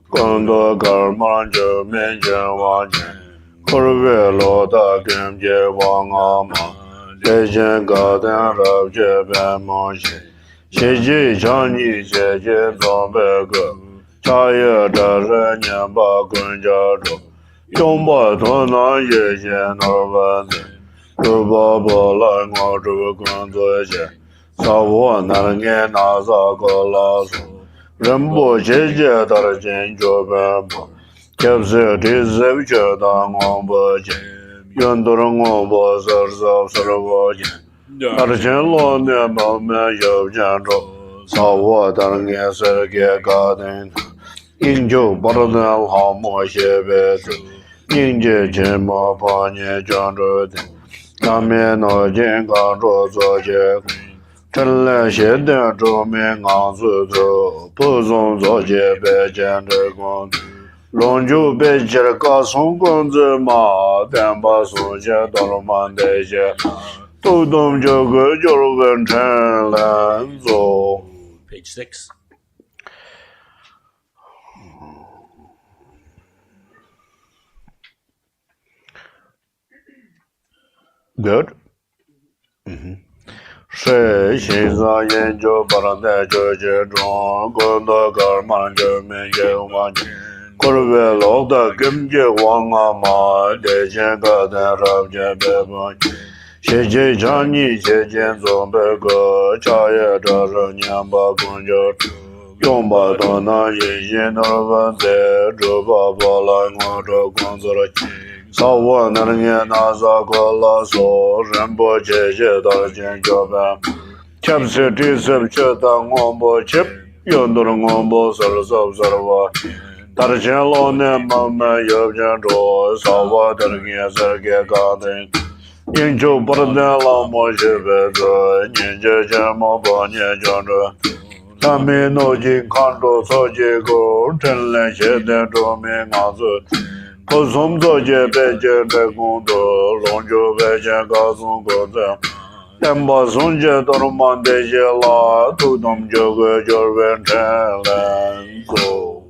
Kondo Karman Menja Wajan Korvelo da Gemje Wangama Dejan Gadan Rabje Bamoshe Sheji Chani Sheje Zombego Chaya Daranya Bakunjaro Yomba Tona Yeje Norvane Ruba Bola Ngotu Kundoje Sawo Narange Nasa Golaso Rambo Jeje Darjen Jobambo Kepse Tizev Chodang Omboje Yondorong Ombo Zarzav Saravoje Darjen Lone Mame Yobjanro Sawo Darange Serge Garden Injo Baradal Hamo Shebetu Ninje Jemo Panye Jandro Kame No Jenga Rozo Chen Le Xie Den Zhou Ming Ang Zu Zhou Bu Zong Zhou Jie Bei Jian De Gong Long Ju Bei Jie Ga Song Gong Zi Ma Dan Ba Song Jie Dong Man De Jie Du Dong Jiu Ge Jiu Wen Chen Lan Zhou. Page 6. Good. 谁心上研究把它带这些中，更多个满就没有完全。可是为老的根基往啊嘛，得先个的上前别忘记。谢谢长你谢谢总别个，茶叶这是年把公交车，用把到那一些那问题，这把把来我这工作了。少我那年那啥个拉手，人不谢谢到见交班。Chapse Tisab Cheta Ngombo Chip, Yondor Ngombo Sarasab Sarava, Tarjan Lone Mama Yobjan Ro, Sawa Dargia Serge Garden, Injo Bardan Lamo Shibet, Ninja Jamo Banya Jandra, Tami no Jin Kanto Sojego, Tenlen Sheden Domin Azu, Kosum Zoje Bejen de Gondo, Lonjo Bejen Gazun Goza. Temba Sunja Dorman de Jela, Tudum Joga Jorven Go.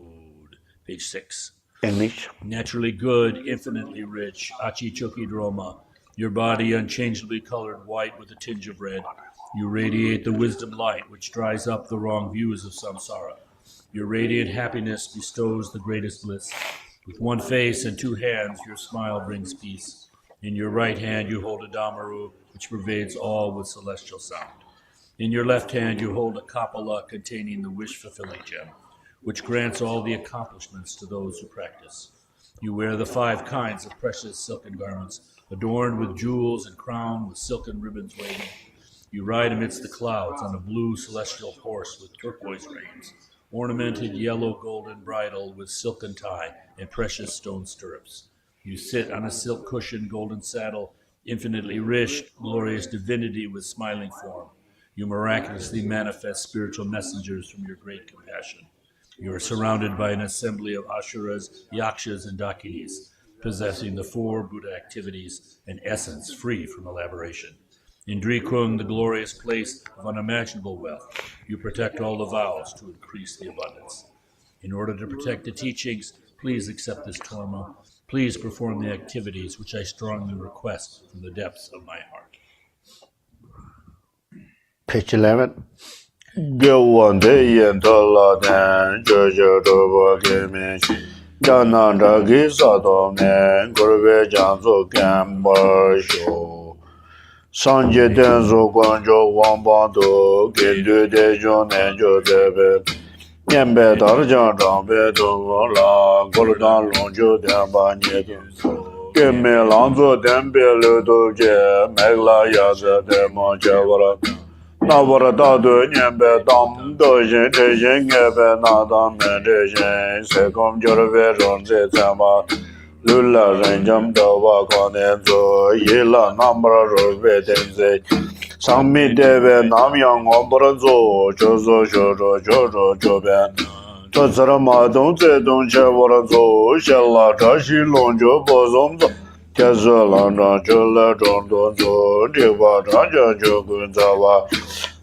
Page 6. English. Naturally good, infinitely rich, Achi Choki Droma. Your body unchangeably colored white with a tinge of red. You radiate the wisdom light which dries up the wrong views of samsara. Your radiant happiness bestows the greatest bliss. With one face and two hands, your smile brings peace. In your right hand you hold a damaru, which pervades all with celestial sound. In your left hand you hold a kapala containing the wish-fulfilling gem, which grants all the accomplishments to those who practice. You wear the 5 kinds of precious silken garments, adorned with jewels and crowned with silken ribbons waving. You ride amidst the clouds on a blue celestial horse with turquoise reins, ornamented yellow golden bridle with silken tie and precious stone stirrups. You sit on a silk cushioned golden saddle, infinitely rich, glorious divinity with smiling form. You miraculously manifest spiritual messengers from your great compassion. You are surrounded by an assembly of Ashuras, Yakshas, and Dakinis, possessing the 4 Buddha activities and essence free from elaboration. In Drikung, the glorious place of unimaginable wealth, you protect all the vows to increase the abundance. In order to protect the teachings, please accept this torma. Please perform the activities which I strongly request from the depths of my heart. Page 11. Go one day in the Latin, Jojo Dobo Game, Jananda Gisato Man, Gorbe Janzo Gambo Show. Sanje Denzo Guanjo Wambando, Gendu de John and Jo Debe, Yembe Darjan Rambe Dola, Goldan Lonjo Dambanye, Kemme Lanzo Dembele Doje, Megla Yaza de Monjavara, Navara Dado Yembe Dam Dojen, Tejen Gebe Nadam Mendejen, Sekom Jorve Ronze Zama. Lula Ranjam Dava Kwanenzo, Yela Namra Robe Denze, Sangmi Deve Namyang Ombranzo, Jozo Jojo Jojo Joben, Tozara Madon Zedon Chevaranzo, Shella Tashi Lonjo Bozomzo, Kazalanda Jula Dondonzo, Diva Raja Jogunzawa,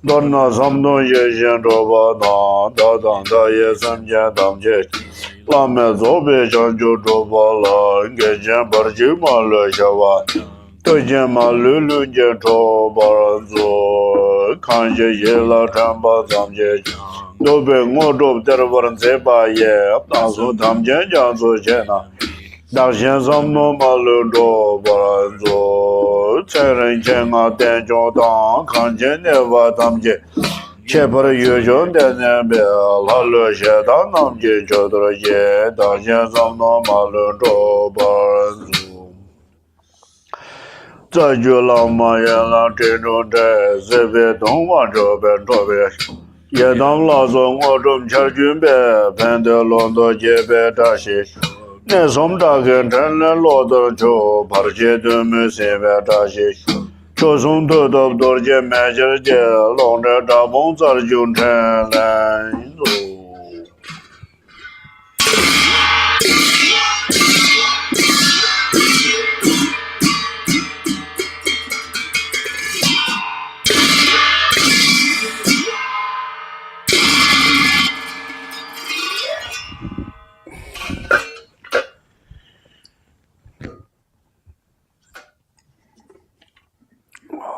Donna Samdo Yeshen Roba Dadan Daye Samja Damje. Lame zobe chanjo droba la, ngejen barji ma le shawa, tojen ma lulu jen troba zo, kanje ye la chamba zamje, dobe ngo drob dervaran zeba ye, apnaso tamjen janzo jena, dakshen zamno ma lu droba zo, tseren jenga tenjo dang, kanje neva tamje, Chepar yujon denen be lalu shedan namji chodro ye dajen zamno malu drobarzu. Zaju lama yela tenu de zebe dongwan drobe drobe. Yedam lazo ngodum charjun be pende londo jebe dashi. Ne som dagen tenle lodo cho parche dömü sebe dashi. Chosung to dop dorje mejer je longde dabong zar jun chen len zo.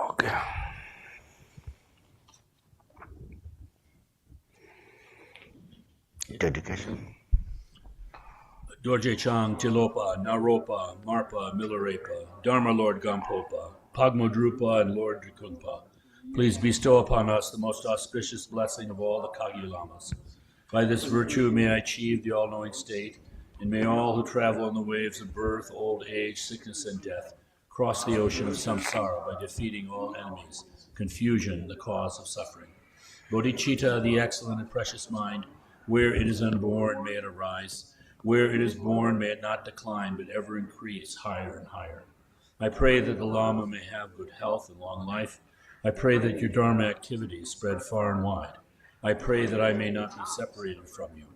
Okay. Dedication. Dorje Chang, Tilopa, Naropa, Marpa, Milarepa, Dharma Lord Gampopa, Pagmodrupa, and Lord Drikungpa, please bestow upon us the most auspicious blessing of all the Kagyu Lamas. By this virtue may I achieve the all-knowing state, and may all who travel on the waves of birth, old age, sickness, and death cross the ocean of samsara by defeating all enemies, confusion, the cause of suffering. Bodhicitta, the excellent and precious mind, where it is unborn, may it arise. Where it is born, may it not decline, but ever increase higher and higher. I pray that the Lama may have good health and long life. I pray that your Dharma activities spread far and wide. I pray that I may not be separated from you.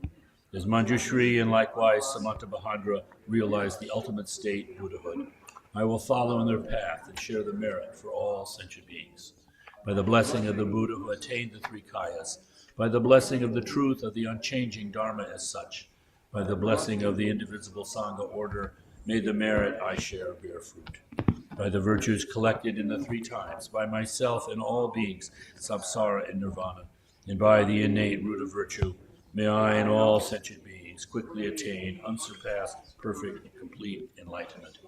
As Manjushri and likewise Samatha Bahadra realize the ultimate state, Buddhahood, I will follow in their path and share the merit for all sentient beings. By the blessing of the Buddha who attained the three kayas, by the blessing of the truth of the unchanging Dharma as such, by the blessing of the indivisible Sangha order, may the merit I share bear fruit. By the virtues collected in the three times, by myself and all beings, samsara and nirvana, and by the innate root of virtue, may I and all sentient beings quickly attain unsurpassed, perfect, and complete enlightenment.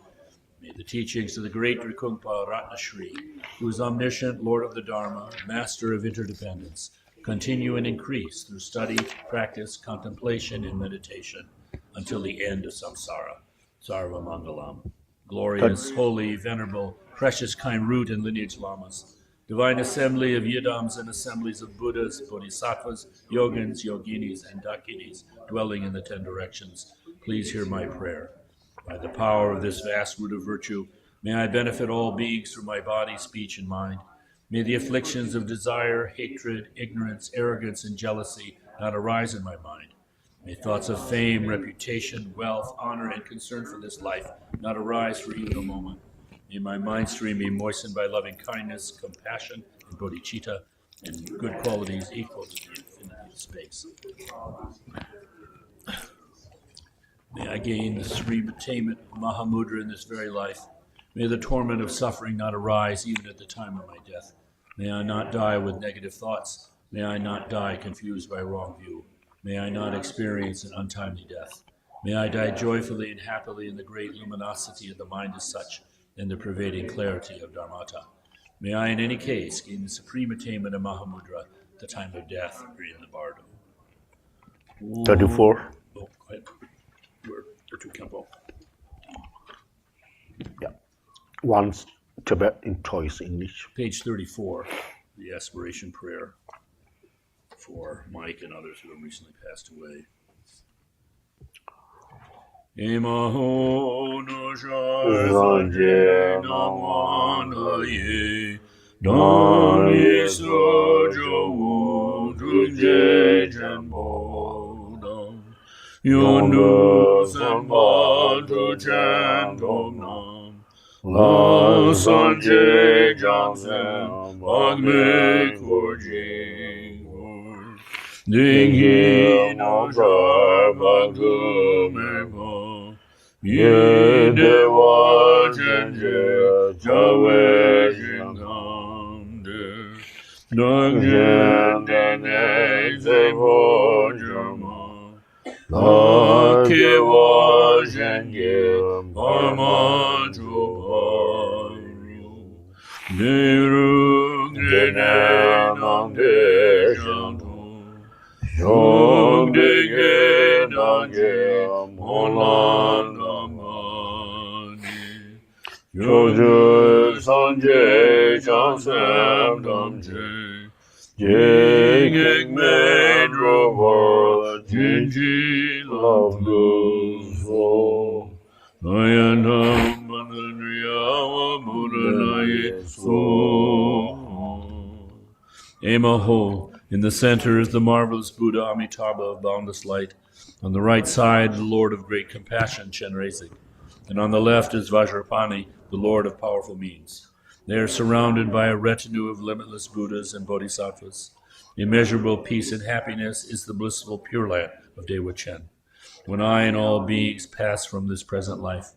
May the teachings of the great Drikungpa Ratnashri, who is omniscient, Lord of the Dharma, master of interdependence, continue and increase through study, practice, contemplation, and meditation until the end of samsara. Sarva Mangalam. Glorious, holy, venerable, precious, kind root and lineage lamas, divine assembly of yidams and assemblies of Buddhas, Bodhisattvas, Yogins, Yoginis, and Dakinis dwelling in the 10 directions, please hear my prayer. By the power of this vast root of virtue, may I benefit all beings through my body, speech, and mind. May the afflictions of desire, hatred, ignorance, arrogance, and jealousy not arise in my mind. May thoughts of fame, reputation, wealth, honor, and concern for this life not arise for even a moment. May my mind stream be moistened by loving kindness, compassion, and bodhicitta, and good qualities equal to the infinity of space. May I gain the supreme attainment of Mahamudra in this very life. May the torment of suffering not arise even at the time of my death. May I not die with negative thoughts. May I not die confused by wrong view. May I not experience an untimely death. May I die joyfully and happily in the great luminosity of the mind as such, and the pervading clarity of Dharmata. May I, in any case, gain the supreme attainment of Mahamudra at the time of death or in the bardo. 34. Oh, quiet. Where to Khenpo? Yeah. Once Tibetan choice English. Page 34, the aspiration prayer for Mike and others who have recently passed away. Emaho no shanje namwana ye Nami sojo wu druje janbo dam Yondu sanpa druchen dom nam La sanje jansen bagme korji Dingi no jar bagme po Ye dewa jenje jawe jingam Nangyen dene zevo jama La kewa jenge parma jubaru Neru gene nangde jantu Shong dege nangye molan damani Choju sanje chansam damje Jeng me drover jinji love so Nayanam manandriyawa mudanaye so Emaho. In the center is the marvelous Buddha Amitabha of boundless light. On the right side, the Lord of great compassion, Chenrezig. And on the left is Vajrapani, the Lord of powerful means. They are surrounded by a retinue of limitless Buddhas and Bodhisattvas. Immeasurable peace and happiness is the blissful Pure Land of Dewa Chen. When I and all beings pass from this present life,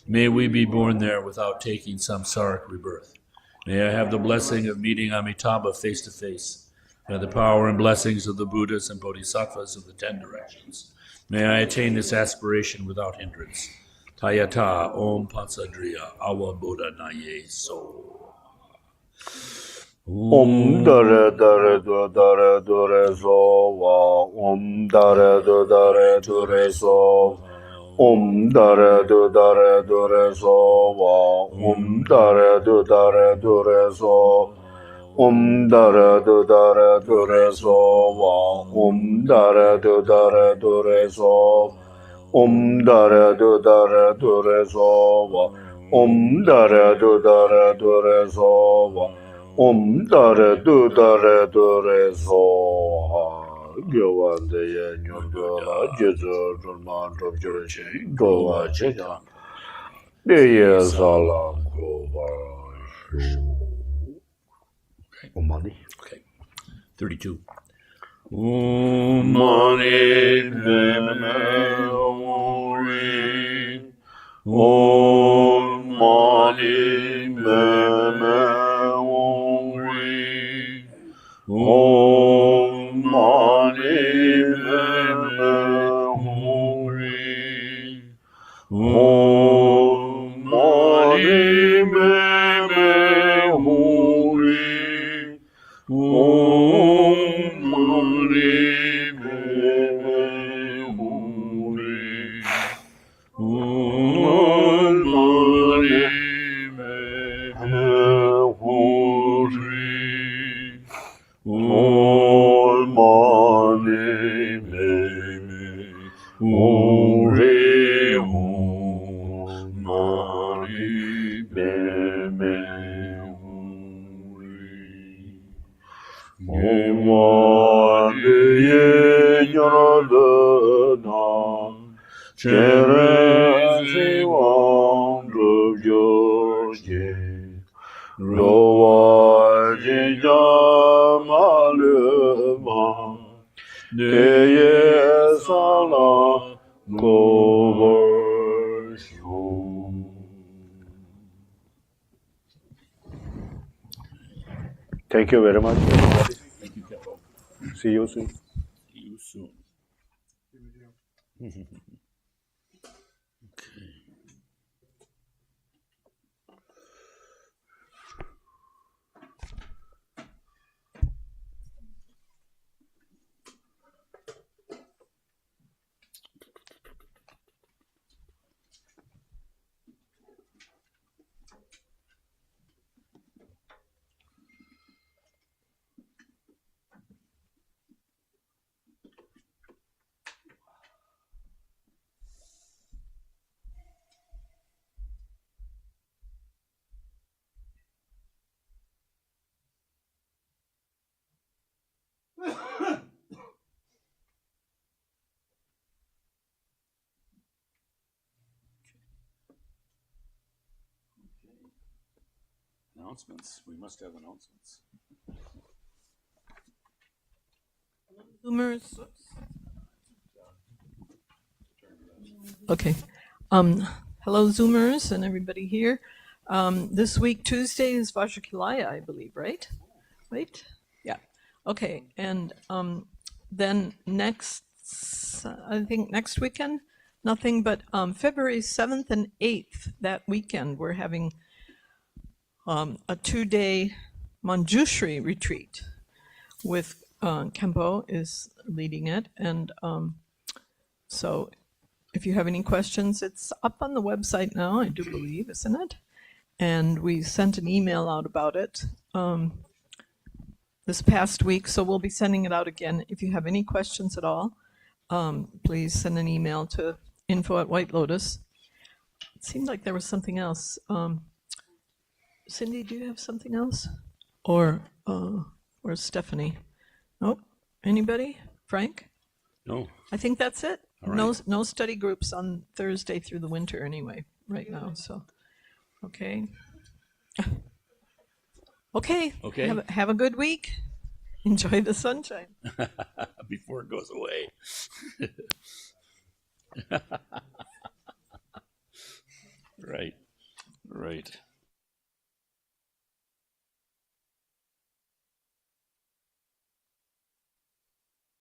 may we be born there without taking samsaric rebirth. May I have the blessing of meeting Amitabha face to face. By the power and blessings of the Buddhas and Bodhisattvas of the 10 directions, may I attain this aspiration without hindrance. Tayata Om Patsadriya Awa Buddha Naye So. Om dare dare do dare dore so wa. Om dare do dare dore so. Om dare do dare dore so wa. Om dare do dare dore so. Om dare do dare dore so wa. Om dare do dare dore so. Om dare do dare dore so wa. Om dare do dare dore so wa. Om dare do dare dore so ha. Gyawande ye nyurdo la jezo dhulman dhub jirachen dhova checha. Deye salam kova shu. Omani. Okay. 32. Om Mani Padme Hum. Om Mani Padme Hum. Om Mani Padme Hum. Om Mani Padme Hum. Om Mani Padme Hum. Om Mani Padme Hum. Om Mani Padme Hum. Mani Padme Ye Nyaradana Cherezi Wang Drugyoje Rowa Jinja Maluma Deye Sala Govershu. Thank you very much, everybody. Thank you, Khenpo. See you soon. See you soon. Okay. Announcements. We must have announcements. Zoomers. Okay. Hello, Zoomers and everybody here. This week, Tuesday, is Vajrakilaya, I believe, right? Right? Yeah. Okay. And then I think next weekend, nothing but February 7th and 8th, that weekend, we're having a 2-day Manjushri retreat with Khenpo is leading it. And so if you have any questions, it's up on the website now, I do believe, isn't it? And we sent an email out about it this past week, so we'll be sending it out again. If you have any questions at all, please send an email to info@White Lotus. It seemed like there was something else. Cindy, do you have something else? Or where's Stephanie? Nope. Anybody? Frank? No. I think that's it. All right. No study groups on Thursday through the winter anyway, right now. So, okay. Okay. Okay. Have a good week. Enjoy the sunshine. Before it goes away. Right.